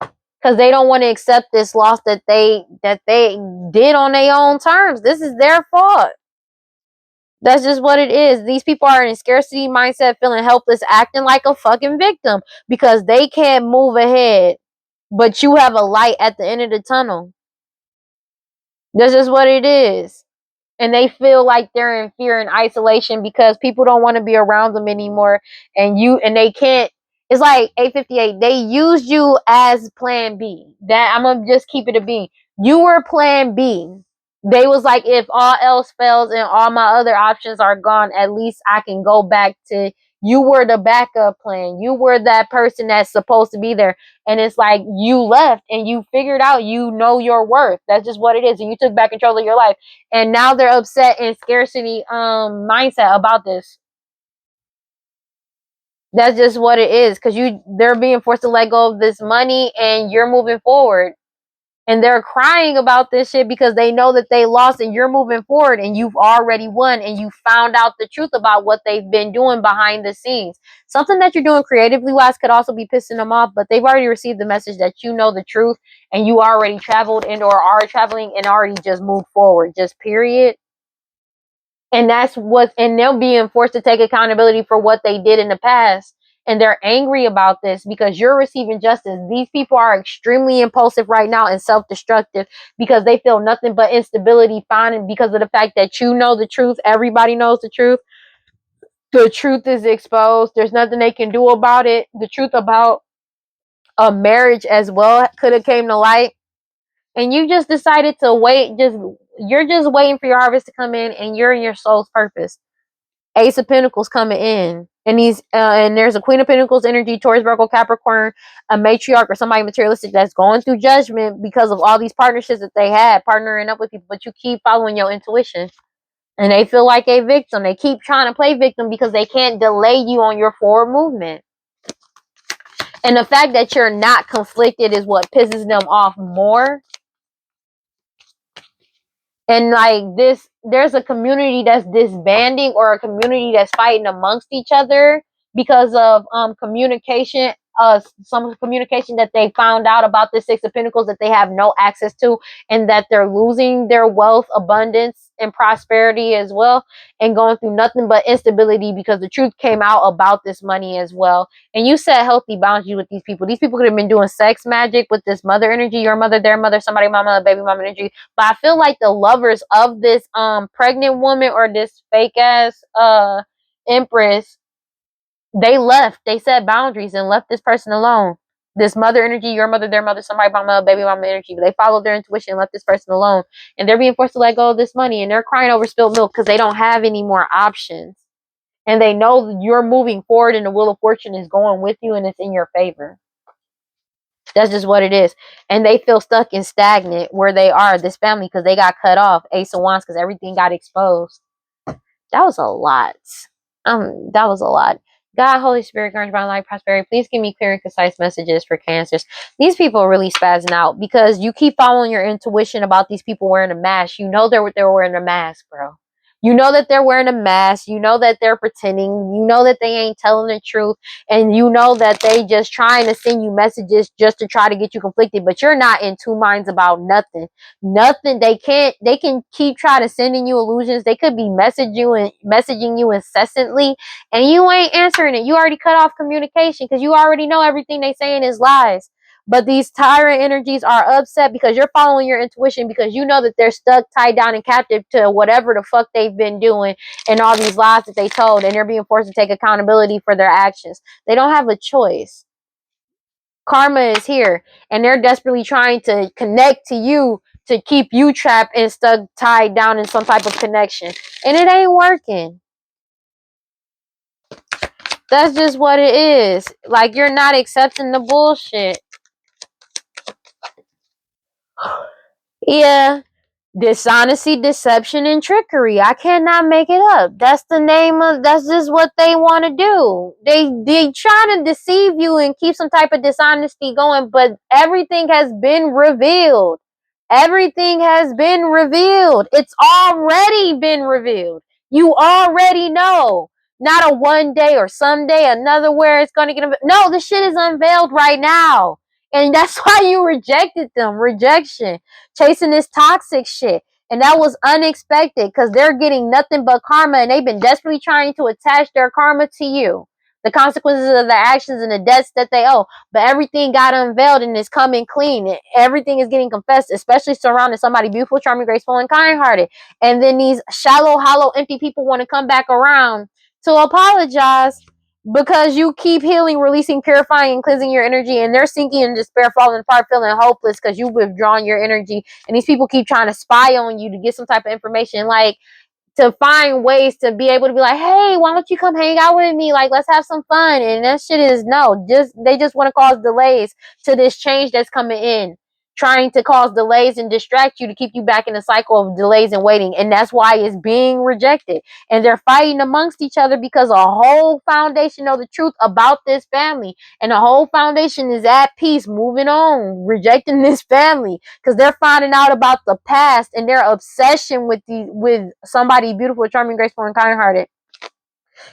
because they don't want to accept this loss that they did on their own terms. This is their fault. That's just what it is. These people are in a scarcity mindset, feeling helpless, acting like a fucking victim because they can't move ahead. But you have a light at the end of the tunnel. That's just what it is. And they feel like they're in fear and isolation because people don't want to be around them anymore. And they can't. It's like 858. They used you as plan B. That I'm gonna just keep it a B. You were plan B. They was like, if all else fails and all my other options are gone, at least I can go back to, you were the backup plan. You were that person that's supposed to be there. And it's like you left and you figured out, you know your worth. That's just what it is. And you took back control of your life. And now they're upset and scarcity mindset about this. That's just what it is, because they're being forced to let go of this money and you're moving forward. And they're crying about this shit because they know that they lost and you're moving forward and you've already won and you found out the truth about what they've been doing behind the scenes. Something that you're doing creatively wise could also be pissing them off, but they've already received the message that you know the truth and you already traveled and or are traveling and already just moved forward, just period. And they're being forced to take accountability for what they did in the past. And they're angry about this because you're receiving justice. These people are extremely impulsive right now and self-destructive because they feel nothing but instability finding because of the fact that you know the truth. Everybody knows the truth. The truth is exposed. There's nothing they can do about it. The truth about a marriage as well could have came to light. And you just decided to wait. You're just waiting for your harvest to come in and you're in your soul's purpose. Ace of Pentacles coming in, and there's a Queen of Pentacles energy, Taurus, Virgo, Capricorn, a matriarch or somebody materialistic that's going through judgment because of all these partnerships that they had, partnering up with people, but you keep following your intuition. And they feel like a victim. They keep trying to play victim because they can't delay you on your forward movement. And the fact that you're not conflicted is what pisses them off more. And like this, there's a community that's disbanding or a community that's fighting amongst each other because of communication some communication that they found out about the Six of Pentacles that they have no access to, and that they're losing their wealth, abundance, and prosperity as well, and going through nothing but instability because the truth came out about this money as well. And you set healthy boundaries with these people. These people could have been doing sex magic with this mother energy, your mother, their mother, somebody mama, baby mama energy. But I feel like the lovers of this pregnant woman or this fake ass empress, they left. They set boundaries and left this person alone. This mother energy, your mother, their mother, somebody mama, baby mama energy. They followed their intuition and left this person alone. And they're being forced to let go of this money. And they're crying over spilled milk because they don't have any more options. And they know that you're moving forward and the wheel of fortune is going with you and it's in your favor. That's just what it is. And they feel stuck and stagnant where they are, this family, because they got cut off. Ace of Wands, because everything got exposed. That was a lot. That was a lot. God, Holy Spirit, grant my life prosperity. Please give me clear and concise messages for Cancers. These people are really spazzing out because you keep following your intuition about these people wearing a mask. You know they're wearing a mask, bro. You know that they're wearing a mask. You know that they're pretending. You know that they ain't telling the truth. And you know that they just trying to send you messages just to try to get you conflicted. But you're not in two minds about nothing. Nothing. They can keep trying to sending you illusions. They could be messaging you incessantly and you ain't answering it. You already cut off communication because you already know everything they saying is lies. But these tyrant energies are upset because you're following your intuition, because you know that they're stuck, tied down, and captive to whatever the fuck they've been doing and all these lies that they told, and they're being forced to take accountability for their actions. They don't have a choice. Karma is here, and they're desperately trying to connect to you to keep you trapped and stuck, tied down in some type of connection. And it ain't working. That's just what it is. Like, you're not accepting the bullshit. Yeah. Dishonesty, deception, and trickery. I cannot make it up. That's the name of, that's just what they want to do. They try to deceive you and keep some type of dishonesty going, but everything has been revealed. Everything has been revealed. It's already been revealed. You already know. Not a one day or someday, another where it's going to get. No, the shit is unveiled right now. And that's why you rejected them. Rejection. Chasing this toxic shit. And that was unexpected because they're getting nothing but karma, and they've been desperately trying to attach their karma to you. The consequences of their actions and the debts that they owe. But everything got unveiled and is coming clean. Everything is getting confessed, especially surrounding somebody beautiful, charming, graceful, and kind-hearted. And then these shallow, hollow, empty people want to come back around to apologize because you keep healing, releasing, purifying, and cleansing your energy, and they're sinking in despair, falling apart, feeling hopeless because you've withdrawn your energy. And these people keep trying to spy on you to get some type of information, like to find ways to be able to be like, hey, why don't you come hang out with me? Like, let's have some fun. And that shit is no. They just want to cause delays to this change that's coming in, trying to cause delays and distract you to keep you back in the cycle of delays and waiting. And that's why it's being rejected. And they're fighting amongst each other because a whole foundation know the truth about this family. And the whole foundation is at peace, moving on, rejecting this family because they're finding out about the past and their obsession with somebody beautiful, charming, graceful, and kind-hearted.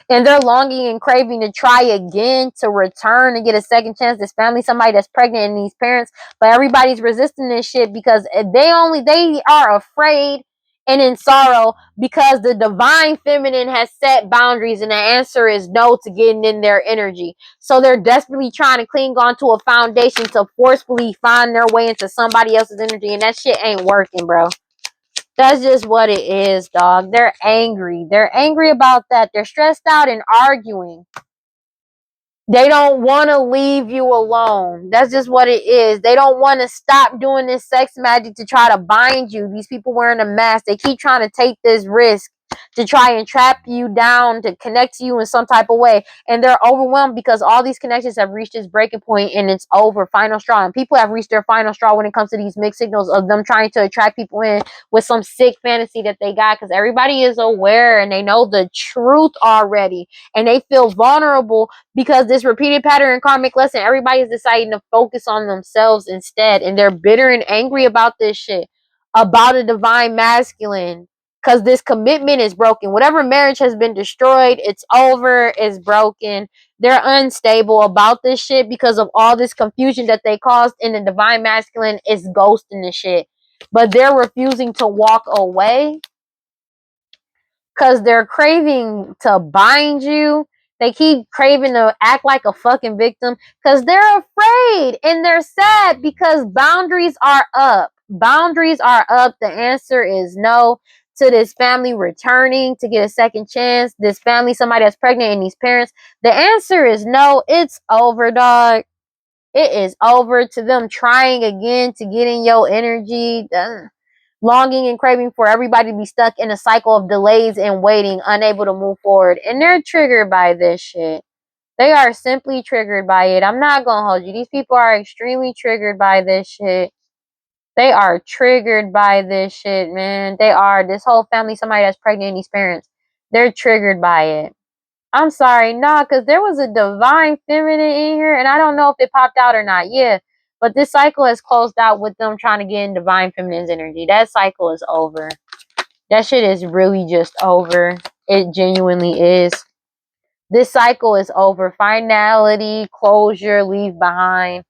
And they're longing and craving to try again, to return and get a second chance. This family, somebody that's pregnant, and these parents, but everybody's resisting this shit because they are afraid and in sorrow because the divine feminine has set boundaries, and the answer is no to getting in their energy. So they're desperately trying to cling on to a foundation to forcefully find their way into somebody else's energy, and that shit ain't working, bro. That's just what it is, dog. They're angry. They're angry about that. They're stressed out and arguing. They don't want to leave you alone. That's just what it is. They don't want to stop doing this sex magic to try to bind you. These people wearing a mask, they keep trying to take this risk to try and trap you down, to connect to you in some type of way. And they're overwhelmed because all these connections have reached this breaking point and it's over, final straw. And people have reached their final straw when it comes to these mixed signals of them trying to attract people in with some sick fantasy that they got, because everybody is aware and they know the truth already. And they feel vulnerable because this repeated pattern and karmic lesson, everybody is deciding to focus on themselves instead. And they're bitter and angry about this shit, about a divine masculine. Because this commitment is broken. Whatever marriage has been destroyed, it's over, it's broken. They're unstable about this shit because of all this confusion that they caused in the divine masculine is ghosting the shit. But they're refusing to walk away because they're craving to bind you. They keep craving to act like a fucking victim because they're afraid and they're sad because boundaries are up. Boundaries are up. The answer is no to this family returning to get a second chance. This family, somebody that's pregnant and these parents. The answer is no. It's over, dog. It is over to them trying again to get in your energy. Longing and craving for everybody to be stuck in a cycle of delays and waiting, unable to move forward. And they're triggered by this shit. They are simply triggered by it. I'm not gonna hold you. These people are extremely triggered by this shit. They are triggered by this shit, man. They are. This whole family, somebody that's pregnant and these parents, they're triggered by it. I'm sorry, nah, because there was a divine feminine in here, and I don't know if it popped out or not. Yeah, but this cycle has closed out with them trying to get in divine feminine's energy. That cycle is over. That shit is really just over. It genuinely is. This cycle is over. Finality, closure, leave behind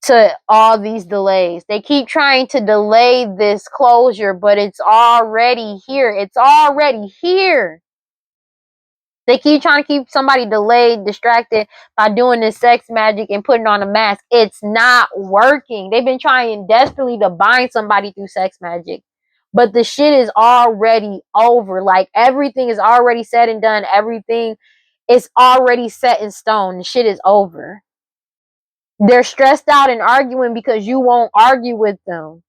to all these delays. They keep trying to delay this closure, but it's already here. It's already here. They keep trying to keep somebody delayed, distracted by doing this sex magic and putting on a mask. It's not working. They've been trying desperately to bind somebody through sex magic. But the shit is already over. Like, everything is already said and done. Everything is already set in stone. The shit is over. They're stressed out and arguing because you won't argue with them.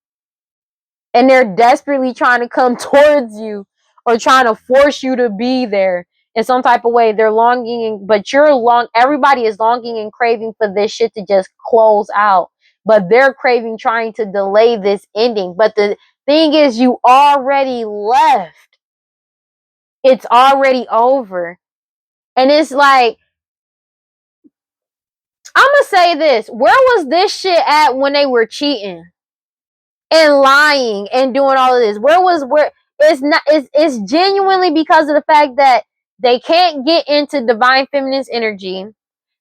And they're desperately trying to come towards you or trying to force you to be there in some type of way. They're longing, but everybody is longing and craving for this shit to just close out. But they're craving, trying to delay this ending. But the thing is, you already left. It's already over. And it's like, I'm going to say this. Where was this shit at when they were cheating and lying and doing all of this? Where it's genuinely because of the fact that they can't get into divine feminine's energy.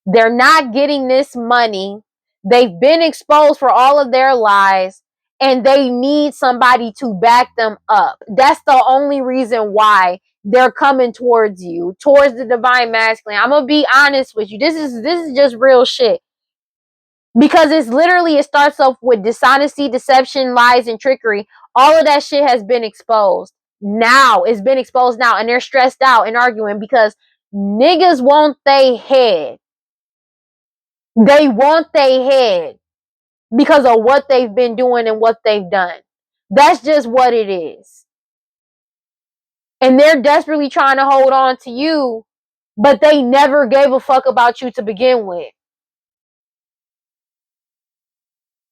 They're not getting this money. They've been exposed for all of their lies, and they need somebody to back them up. That's the only reason why they're coming towards you, towards the divine masculine. I'm gonna be honest with you. This is just real shit. Because it starts off with dishonesty, deception, lies, and trickery. All of that shit has been exposed. Now, it's been exposed now, and they're stressed out and arguing because niggas want they head. They want they head because of what they've been doing and what they've done. That's just what it is. And they're desperately trying to hold on to you, but they never gave a fuck about you to begin with.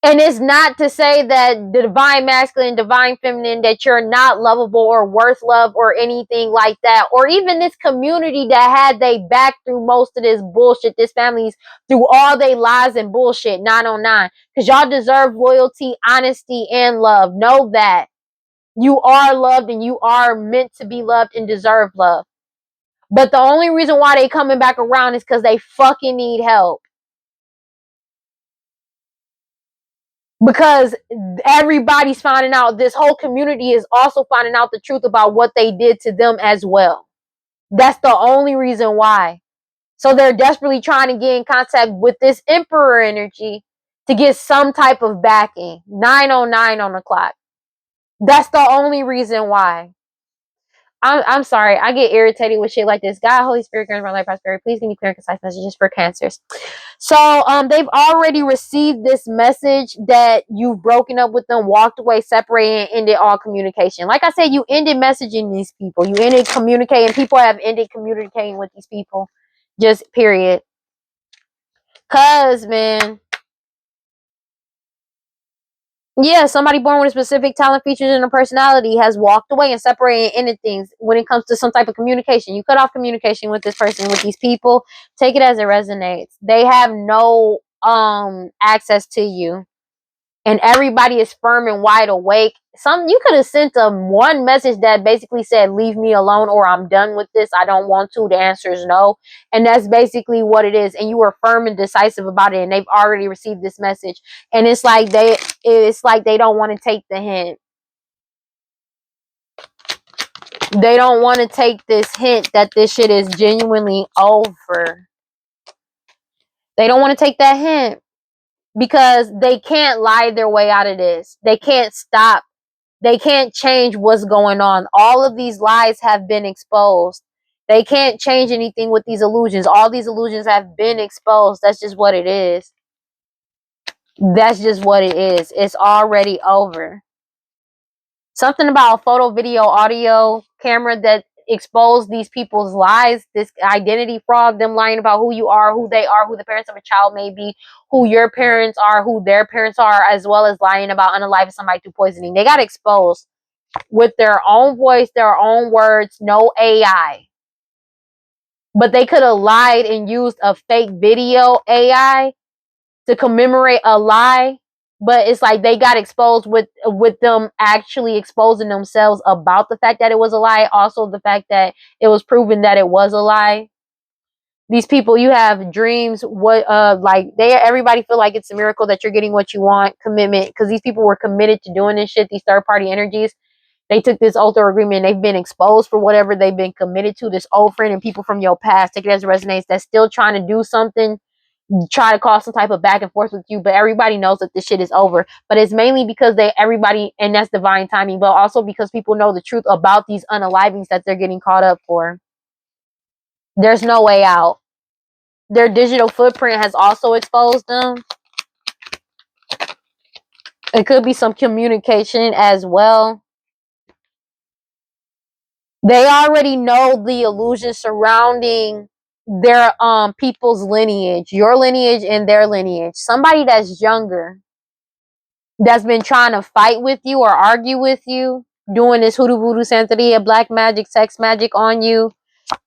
And it's not to say that the divine masculine, divine feminine, that you're not lovable or worth love or anything like that. Or even this community that had they back through most of this bullshit. This family's through all they lies and bullshit. 909. Because y'all deserve loyalty, honesty, and love. Know that. You are loved and you are meant to be loved and deserve love. But the only reason why they coming back around is because they fucking need help. Because everybody's finding out, this whole community is also finding out the truth about what they did to them as well. That's the only reason why. So they're desperately trying to get in contact with this emperor energy to get some type of backing. 909 on the clock. That's the only reason why. I'm sorry. I get irritated with shit like this. God, Holy Spirit, grant my life prosperity. Please give me clear and concise messages for cancers. So they've already received this message that you've broken up with them, walked away, separated, and ended all communication. Like I said, you ended messaging these people. You ended communicating. People have ended communicating with these people. Just period. Cause, man, yeah, somebody born with a specific talent, features, and a personality has walked away and separated and ended things when it comes to some type of communication. You cut off communication with this person, with these people. Take it as it resonates. They have no access to you. and everybody is firm and wide awake. You could have sent them one message that basically said, leave me alone, or I'm done with this, I don't want to. The answer is no. And that's basically what it is. And you were firm and decisive about it, and they've already received this message. And it's like they don't want to take the hint. They don't want to take this hint that this shit is genuinely over. They don't want to take that hint because they can't lie their way out of this. They can't stop. They can't change what's going on. All of these lies have been exposed. They can't change anything with these illusions. All these illusions have been exposed. That's just what it is. That's just what it is. It's already over. Something about a photo, video, audio camera that exposed these people's lies, this identity fraud, them lying about who you are, who they are, who the parents of a child may be, who your parents are, who their parents are, as well as lying about unaliving somebody through poisoning. They got exposed with their own voice, their own words, no AI. But they could have lied and used a fake video AI to commemorate a lie. But it's like they got exposed with them actually exposing themselves about the fact that it was a lie. Also the fact that it was proven that it was a lie. These people, you have dreams, everybody feel like it's a miracle that you're getting what you want, commitment, because these people were committed to doing this shit, these third party energies. They took this oath or agreement. They've been exposed for whatever they've been committed to. This old friend and people from your past, take it as it resonates, that's still trying to do something, try to cause some type of back and forth with you. But everybody knows that this shit is over. But it's mainly because everybody, and that's divine timing, but also because people know the truth about these unalivings that they're getting caught up for. There's no way out. Their digital footprint has also exposed them. It could be some communication as well. They already know the illusion surrounding their people's lineage, your lineage and their lineage. Somebody that's younger, that's been trying to fight with you or argue with you, doing this hoodoo voodoo santeria, black magic, sex magic on you,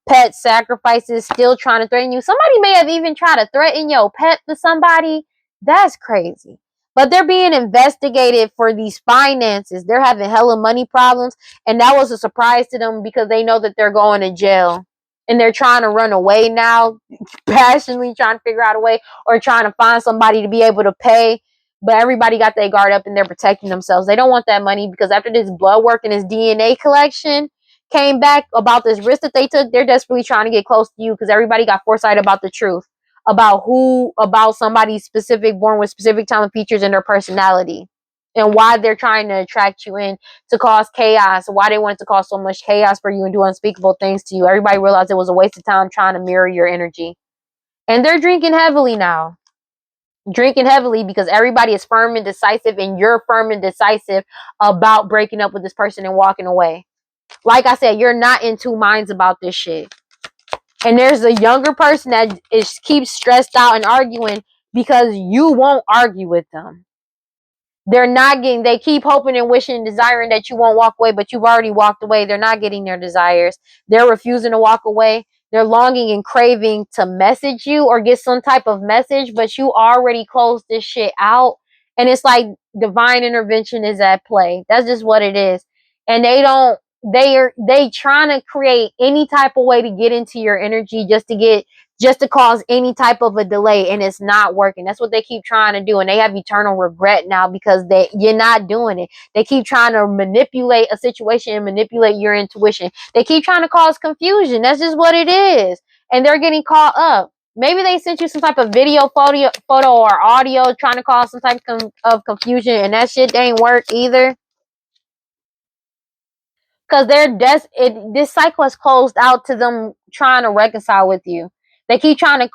pet sacrifices, still trying to threaten you. Somebody may have even tried to threaten your pet to somebody. That's crazy. But they're being investigated for these finances. They're having hella money problems. And that was a surprise to them because they know that they're going to jail. And they're trying to run away now, passionately trying to figure out a way, or trying to find somebody to be able to pay. But everybody got their guard up and they're protecting themselves. They don't want that money because after this blood work and this DNA collection came back about this risk that they took, they're desperately trying to get close to you because everybody got foresight about the truth. About somebody specific, born with specific talent features in their personality, and why they're trying to attract you in to cause chaos, why they wanted to cause so much chaos for you and do unspeakable things to you. Everybody realized it was a waste of time trying to mirror your energy. And they're drinking heavily now. Drinking heavily because everybody is firm and decisive, and you're firm and decisive about breaking up with this person and walking away. Like I said, you're not in two minds about this shit. And there's a younger person that keeps stressed out and arguing because you won't argue with them. They keep hoping and wishing and desiring that you won't walk away, but you've already walked away. They're not getting their desires. They're refusing to walk away. They're longing and craving to message you or get some type of message, but you already closed this shit out. And it's like divine intervention is at play. That's just what it is. And they trying to create any type of way to get into your energy just to cause any type of a delay, and it's not working. That's what they keep trying to do, and they have eternal regret now because you're not doing it. They keep trying to manipulate a situation and manipulate your intuition. They keep trying to cause confusion. That's just what it is, and they're getting caught up. Maybe they sent you some type of video, photo or audio trying to cause some type of confusion, and that shit ain't work either. Because this cycle has closed out to them trying to reconcile with you. They keep trying to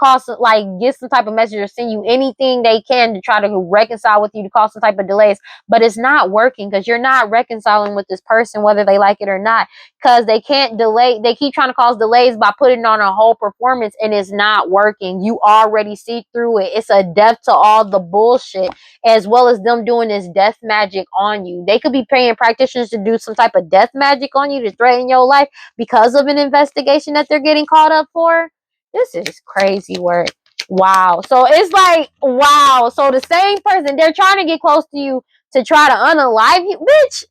get some type of message or send you anything they can to try to reconcile with you, to cause some type of delays. But it's not working because you're not reconciling with this person, whether they like it or not. Because they can't delay. They keep trying to cause delays by putting on a whole performance, and it's not working. You already see through it. It's a death to all the bullshit, as well as them doing this death magic on you. They could be paying practitioners to do some type of death magic on you to threaten your life because of an investigation that they're getting caught up for. This is crazy work. Wow. So it's like, wow. So the same person, they're trying to get close to you to try to unalive you. Bitch,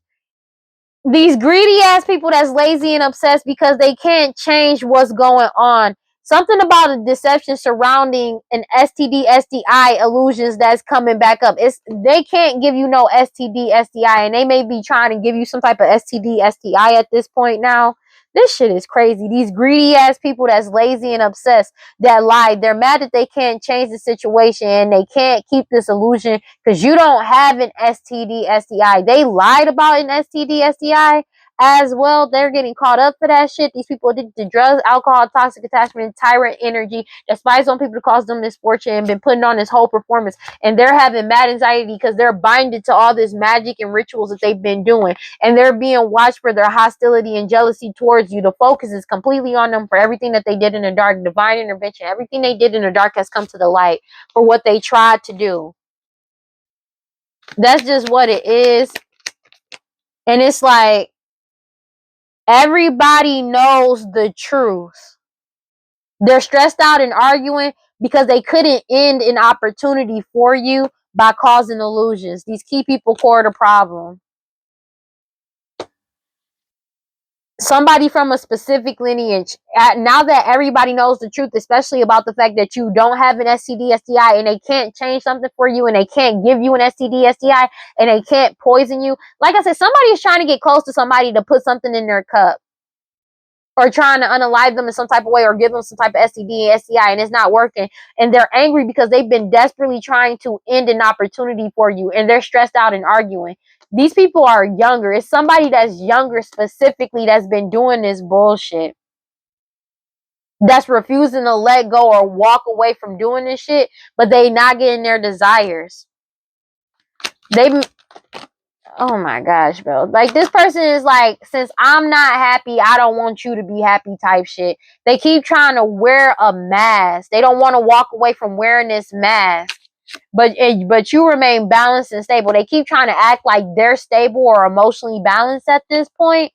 these greedy ass people that's lazy and obsessed because they can't change what's going on. Something about a deception surrounding an STD, STI illusions that's coming back up. It's they can't give you no STD, STI, and they may be trying to give you some type of STD, STI at this point now. This shit is crazy. These greedy ass people that's lazy and obsessed that lied. They're mad that they can't change the situation and they can't keep this illusion because you don't have an STD, STI. They lied about an STD, STI as well. They're getting caught up for that shit. These people addicted to drugs, alcohol, toxic attachment, tyrant energy that spies on people to cause them misfortune and been putting on this whole performance. And they're having mad anxiety because they're binded to all this magic and rituals that they've been doing. And they're being watched for their hostility and jealousy towards you. The focus is completely on them for everything that they did in the dark. Divine intervention. Everything they did in the dark has come to the light for what they tried to do. That's just what it is. And it's like everybody knows the truth. They're stressed out and arguing because they couldn't end an opportunity for you by causing illusions. These key people core the problem. Somebody from a specific lineage. Now that everybody knows the truth, especially about the fact that you don't have an STD, STI, and they can't change something for you, and they can't give you an STD, STI, and they can't poison you. Like I said, somebody is trying to get close to somebody to put something in their cup, or trying to unalive them in some type of way, or give them some type of STD, STI, and it's not working. And they're angry because they've been desperately trying to end an opportunity for you, and they're stressed out and arguing. These people are younger. It's somebody that's younger specifically that's been doing this bullshit. That's refusing to let go or walk away from doing this shit, but they not getting their desires. Oh my gosh, bro. Like, this person is like, since I'm not happy, I don't want you to be happy type shit. They keep trying to wear a mask. They don't want to walk away from wearing this mask. But you remain balanced and stable. They keep trying to act like they're stable or emotionally balanced at this point.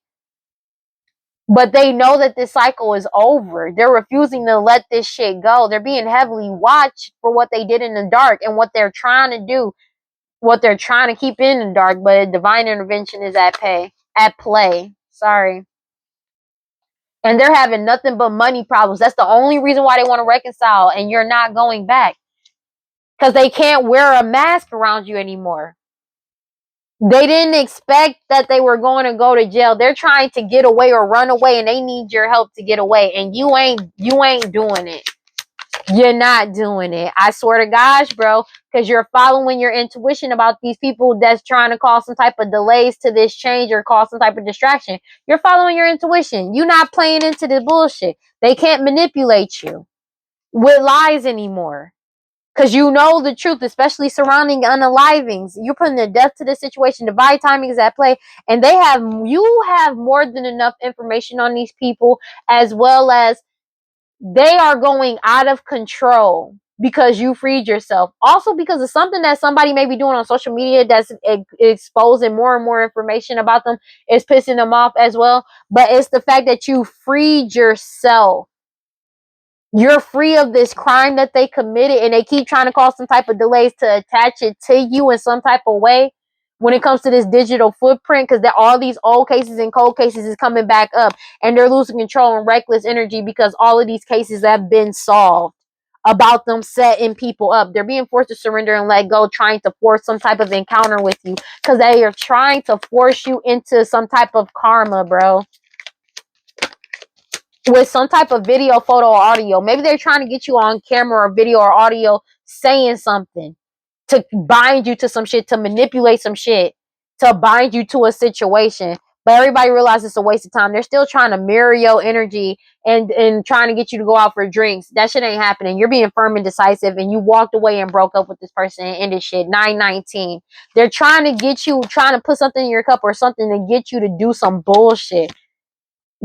But they know that this cycle is over. They're refusing to let this shit go. They're being heavily watched for what they did in the dark and what they're trying to do, what they're trying to keep in the dark. But divine intervention is at play. Sorry. And they're having nothing but money problems. That's the only reason why they want to reconcile, and you're not going back. Because they can't wear a mask around you anymore. They didn't expect that they were going to go to jail. They're trying to get away or run away, and they need your help to get away. And you ain't doing it. You're not doing it. I swear to gosh, bro, because you're following your intuition about these people that's trying to cause some type of delays to this change or cause some type of distraction. You're following your intuition. You're not playing into the bullshit. They can't manipulate you with lies anymore. Because you know the truth, especially surrounding unalivings. You're putting a death to the situation. Divine timing is at play. And you have more than enough information on these people, as well as they are going out of control because you freed yourself. Also because of something that somebody may be doing on social media that's exposing more and more information about them is pissing them off as well. But it's the fact that you freed yourself. You're free of this crime that they committed, and they keep trying to cause some type of delays to attach it to you in some type of way when it comes to this digital footprint, because all these old cases and cold cases is coming back up, and they're losing control and reckless energy because all of these cases have been solved about them setting people up. They're being forced to surrender and let go, trying to force some type of encounter with you because they are trying to force you into some type of karma, bro, with some type of video, photo, or audio. Maybe they're trying to get you on camera or video or audio saying something to bind you to some shit, to manipulate some shit, to bind you to a situation. But everybody realizes it's a waste of time. They're still trying to mirror your energy and trying to get you to go out for drinks. That shit ain't happening. You're being firm and decisive, and you walked away and broke up with this person and ended shit. 919. They're trying to get you, trying to put something in your cup or something to get you to do some bullshit.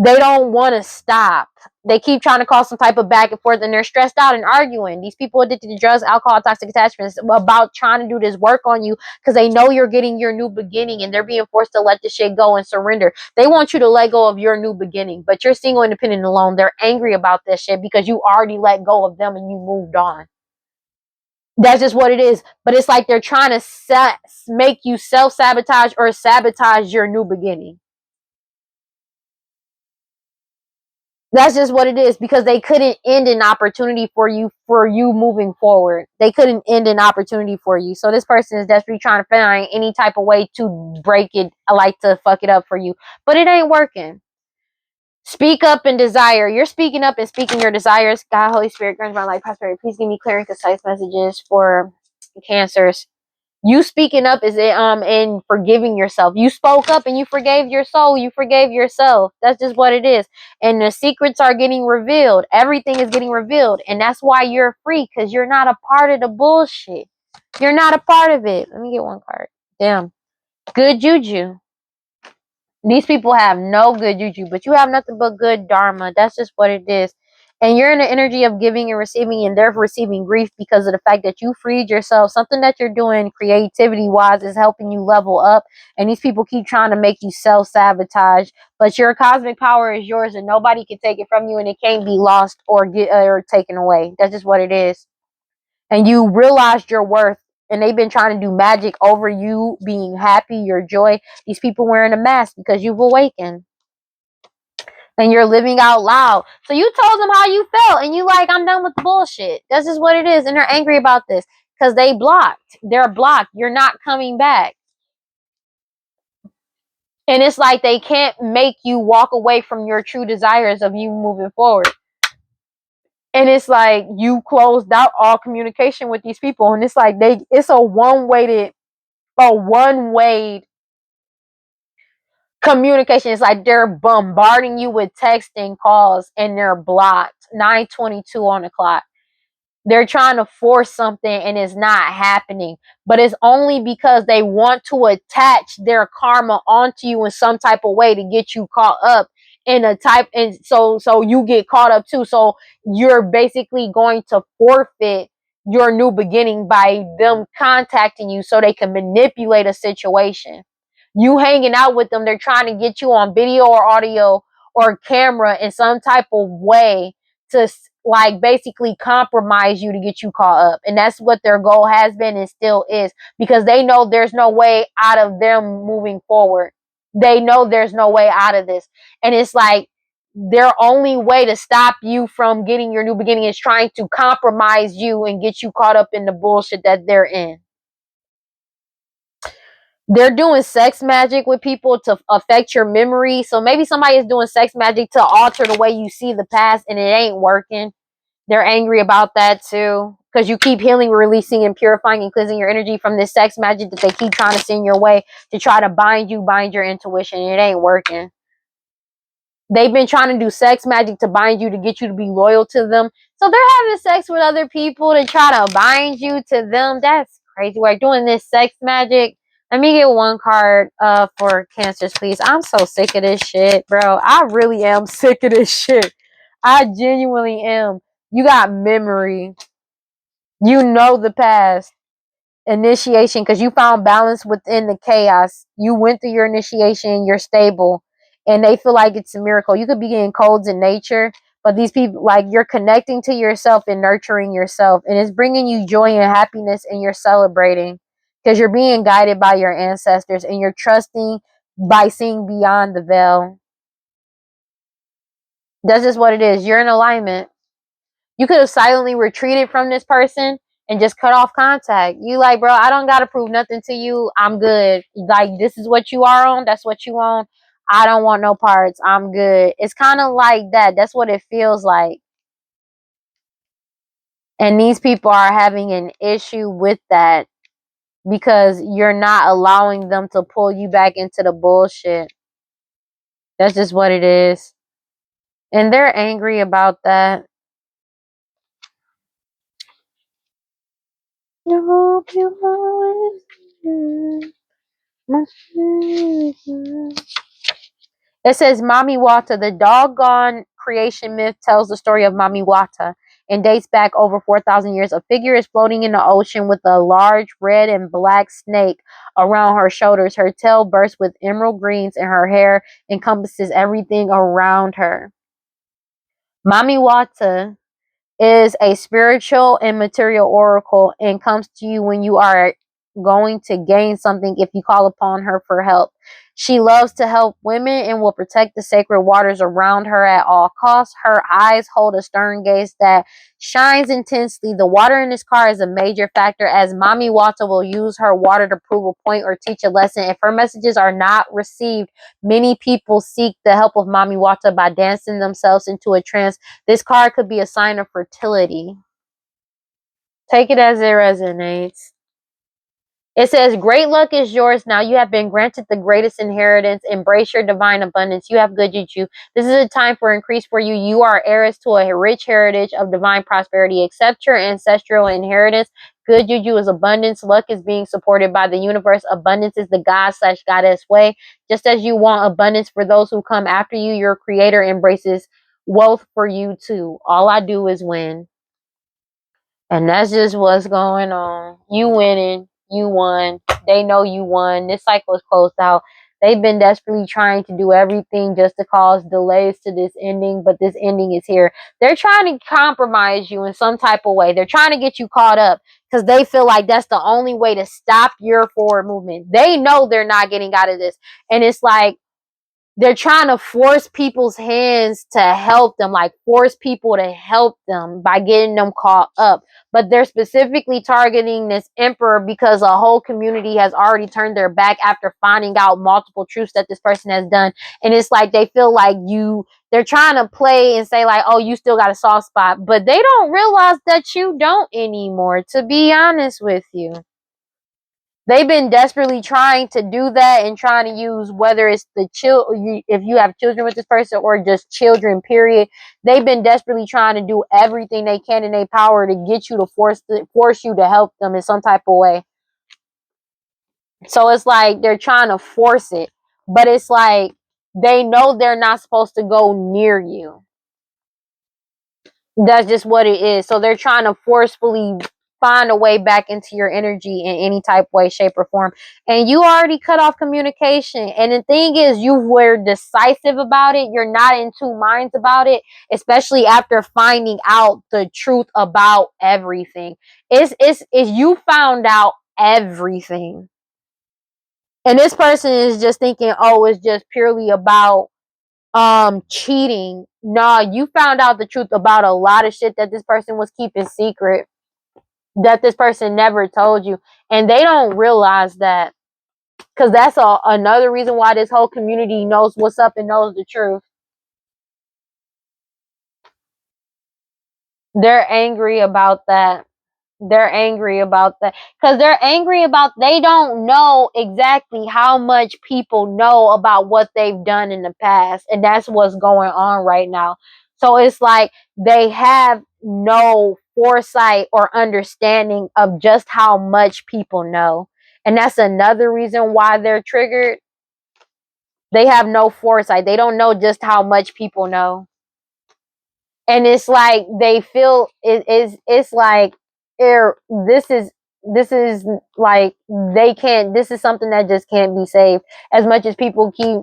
They don't want to stop. They keep trying to cause some type of back and forth, and they're stressed out and arguing. These people addicted to drugs, alcohol, toxic attachments about trying to do this work on you because they know you're getting your new beginning, and they're being forced to let this shit go and surrender. They want you to let go of your new beginning, but you're single, independent, alone. They're angry about this shit because you already let go of them and you moved on. That's just what it is. But it's like they're trying to make you self-sabotage or sabotage your new beginning. That's just what it is, because they couldn't end an opportunity for you moving forward. They couldn't end an opportunity for you. So this person is desperately trying to find any type of way to break it, like to fuck it up for you. But it ain't working. Speak up and desire. You're speaking up and speaking your desires. God, Holy Spirit, grant my life prosperity. Please give me clear and concise messages for cancers. You speaking up is and forgiving yourself. You spoke up and you forgave your soul. You forgave yourself. That's just what it is. And the secrets are getting revealed. Everything is getting revealed. And that's why you're free, because you're not a part of the bullshit. You're not a part of it. Let me get one card. Damn. Good juju. These people have no good juju, but you have nothing but good dharma. That's just what it is. And you're in the energy of giving and receiving, and they're receiving grief because of the fact that you freed yourself. Something that you're doing creativity wise is helping you level up. And these people keep trying to make you self-sabotage. But your cosmic power is yours, and nobody can take it from you, and it can't be lost or taken away. That's just what it is. And you realized your worth, and they've been trying to do magic over you being happy, your joy. These people wearing a mask because you've awakened and you're living out loud. So you told them how you felt, and you like, I'm done with the bullshit. That's just what it is. And they're angry about this because they blocked. They're blocked. You're not coming back. And it's like they can't make you walk away from your true desires of you moving forward. And it's like you closed out all communication with these people, and it's like it's a one-way communication. Is like they're bombarding you with texting calls, and they're blocked. 9:22 on the clock. They're trying to force something, and it's not happening. But it's only because they want to attach their karma onto you in some type of way to get you caught up in a type, and so you get caught up too. So you're basically going to forfeit your new beginning by them contacting you so they can manipulate a situation. You hanging out with them, they're trying to get you on video or audio or camera in some type of way to like basically compromise you to get you caught up. And that's what their goal has been and still is, because they know there's no way out of them moving forward. They know there's no way out of this. And it's like their only way to stop you from getting your new beginning is trying to compromise you and get you caught up in the bullshit that they're in. They're doing sex magic with people to affect your memory. So maybe somebody is doing sex magic to alter the way you see the past, and it ain't working. They're angry about that too, because you keep healing, releasing, and purifying and cleansing your energy from this sex magic that they keep trying to send your way to try to bind your intuition, and it ain't working. They've been trying to do sex magic to bind you, to get you to be loyal to them. So they're having sex with other people to try to bind you to them. That's crazy. We're doing this sex magic. Let me get one card for cancers, please. I'm so sick of this shit, bro. I really am sick of this shit. I genuinely am. You got memory. You know the past. Initiation, because you found balance within the chaos. You went through your initiation, you're stable, and they feel like it's a miracle. You could be getting codes in nature, but these people, like, you're connecting to yourself and nurturing yourself, and it's bringing you joy and happiness, and you're celebrating because you're being guided by your ancestors, and you're trusting by seeing beyond the veil. That's just what it is. You're in alignment. You could have silently retreated from this person and just cut off contact. You like, bro, I don't gotta prove nothing to you. I'm good. Like, this is what you are on. That's what you on. I don't want no parts. I'm good. It's kind of like that. That's what it feels like. And these people are having an issue with that because you're not allowing them to pull you back into the bullshit. That's just what it is. And they're angry about that. I hope you always It says Mami Wata. The doggone creation myth tells the story of Mami Wata and dates back over 4,000 years. A figure is floating in the ocean with a large red and black snake around her shoulders. Her tail bursts with emerald greens, and her hair encompasses everything around her. Mami Wata is a spiritual and material oracle and comes to you when you are going to gain something if you call upon her for help. She loves to help women and will protect the sacred waters around her at all costs. Her eyes hold a stern gaze that shines intensely. The water in this card is a major factor as Mami Wata will use her water to prove a point or teach a lesson. If her messages are not received, many people seek the help of Mami Wata by dancing themselves into a trance. This card could be a sign of fertility. Take it as it resonates. It says, great luck is yours now. You have been granted the greatest inheritance. Embrace your divine abundance. You have good juju. This is a time for increase for you. You are heiress to a rich heritage of divine prosperity. Accept your ancestral inheritance. Good juju is abundance. Luck is being supported by the universe. Abundance is the God/goddess way. Just as you want abundance for those who come after you, your creator embraces wealth for you too. All I do is win. And that's just what's going on. You winning. You won. They know you won. This cycle is closed out. They've been desperately trying to do everything just to cause delays to this ending, but this ending is here. They're trying to compromise you in some type of way. They're trying to get you caught up because they feel like that's the only way to stop your forward movement. They know they're not getting out of this. And it's like, they're trying to force people's hands to help them, like force people to help them by getting them caught up. But they're specifically targeting this emperor because a whole community has already turned their back after finding out multiple truths that this person has done. And it's like they feel like they're trying to play and say like, oh, you still got a soft spot. But they don't realize that you don't anymore, to be honest with you. They've been desperately trying to do that and trying to use whether it's if you have children with this person or just children, period. They've been desperately trying to do everything they can in their power to get you to force you to help them in some type of way. So it's like they're trying to force it, but it's like they know they're not supposed to go near you. That's just what it is. So they're trying to forcefully find a way back into your energy in any type of way, shape, or form. And you already cut off communication. And the thing is, you were decisive about it. You're not in two minds about it, especially after finding out the truth about everything. It's you found out everything. And this person is just thinking, oh, it's just purely about cheating. Nah, you found out the truth about a lot of shit that this person was keeping secret, that this person never told you, and they don't realize that, because that's another reason why this whole community knows what's up and knows the truth. They're angry about that. They're angry about that because they're angry about they don't know exactly how much people know about what they've done in the past, and that's what's going on right now. So it's like they have no foresight or understanding of just how much people know, and that's another reason why they're triggered. They have no foresight. They don't know just how much people know, and it's like they feel it's like this is like they can't, this is something that just can't be saved. As much as people keep,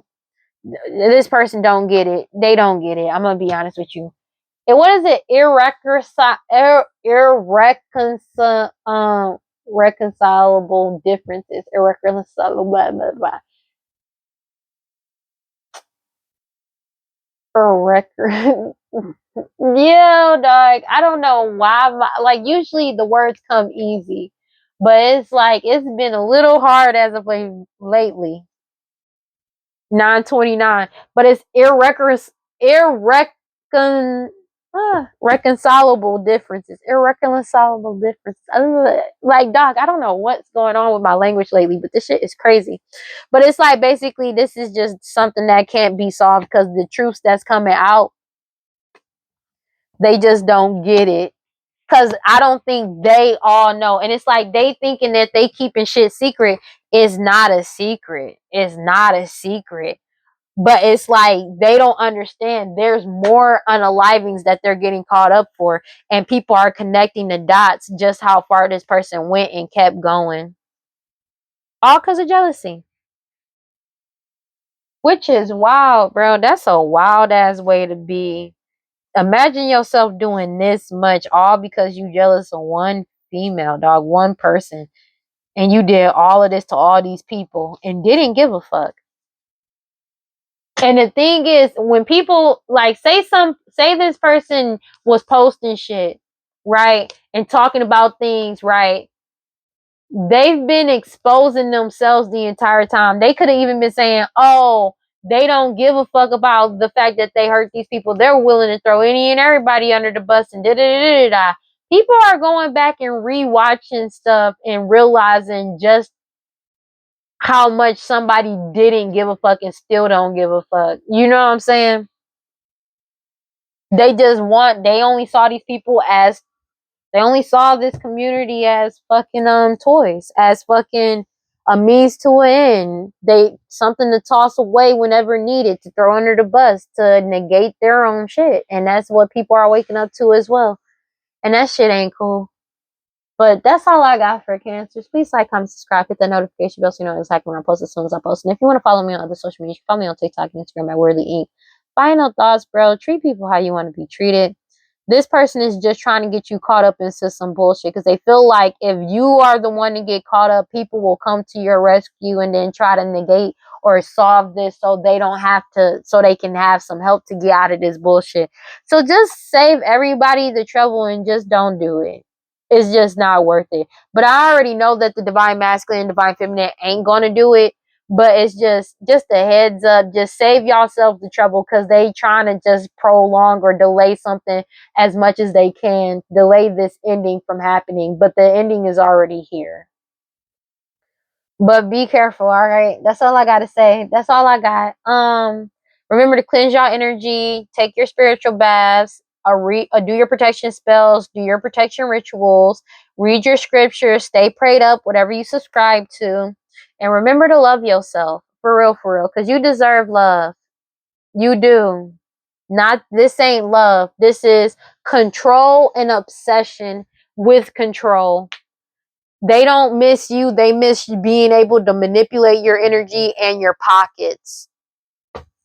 this person don't get it, they don't get it. I'm gonna be honest with you. And what is it? Reconcilable differences. Irreconcilable blah, blah, blah. Yeah, dog. I don't know why. Like usually the words come easy, but it's like it's been a little hard as of lately. 929, but it's reconcilable differences. Irreconcilable differences. Like, dog, I don't know what's going on with my language lately, but this shit is crazy. But it's like basically this is just something that can't be solved because the truths that's coming out, they just don't get it. Because I don't think they all know. And it's like they thinking that they keeping shit secret is not a secret. It's not a secret. But it's like they don't understand there's more unalivings that they're getting caught up for. And people are connecting the dots just how far this person went and kept going. All because of jealousy. Which is wild, bro. That's a wild ass way to be. Imagine yourself doing this much, all because you jealous of one female, dog, one person, and you did all of this to all these people and didn't give a fuck. And the thing is, when people like say this person was posting shit, right, and talking about things, right, they've been exposing themselves the entire time. They could have even been saying, oh, they don't give a fuck about the fact that they hurt these people. They're willing to throw any and everybody under the bus and da da da da da. People are going back and rewatching stuff and realizing just how much somebody didn't give a fuck and still don't give a fuck. You know what I'm saying? They only saw these people as, they only saw this community as fucking toys, as fucking a means to an end. They something to toss away whenever needed, to throw under the bus, to negate their own shit. And that's what people are waking up to as well. And that shit ain't cool. But that's all I got for Cancers. Please like, comment, subscribe, hit that notification bell so you know exactly when I post as soon as I post. And if you want to follow me on other social media, you can follow me on TikTok and Instagram at WeirdLee Inc. Final thoughts, bro. Treat people how you want to be treated. This person is just trying to get you caught up into some bullshit because they feel like if you are the one to get caught up, people will come to your rescue and then try to negate or solve this so they don't have to, so they can have some help to get out of this bullshit. So just save everybody the trouble and just don't do it. It's just not worth it. But I already know that the divine masculine and divine feminine ain't gonna do it. But it's just a heads up. Just save yourself the trouble because they trying to just prolong or delay something as much as they can. Delay this ending from happening. But the ending is already here. But be careful, all right? That's all I gotta say. That's all I got. Remember to cleanse your energy, take your spiritual baths, do your protection spells, do your protection rituals, read your scriptures, stay prayed up, whatever you subscribe to. And remember to love yourself. For real, because you deserve love. You do. Not, this ain't love. This is control and obsession with control. They don't miss you. They miss being able to manipulate your energy and your pockets.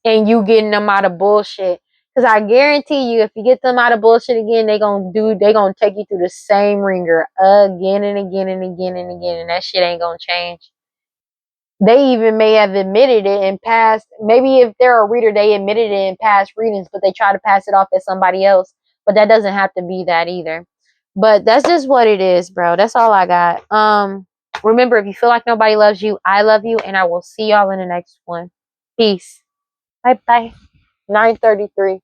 And you getting them out of bullshit. Because I guarantee you, if you get them out of bullshit again, they gonna take you through the same ringer again and again and again and again. And that shit ain't gonna change. They even may have admitted it in past, maybe if they're a reader, they admitted it in past readings, but they try to pass it off as somebody else. But that doesn't have to be that either. But that's just what it is, bro. That's all I got. Remember, if you feel like nobody loves you, I love you, and I will see y'all in the next one. Peace. Bye bye. 9:33.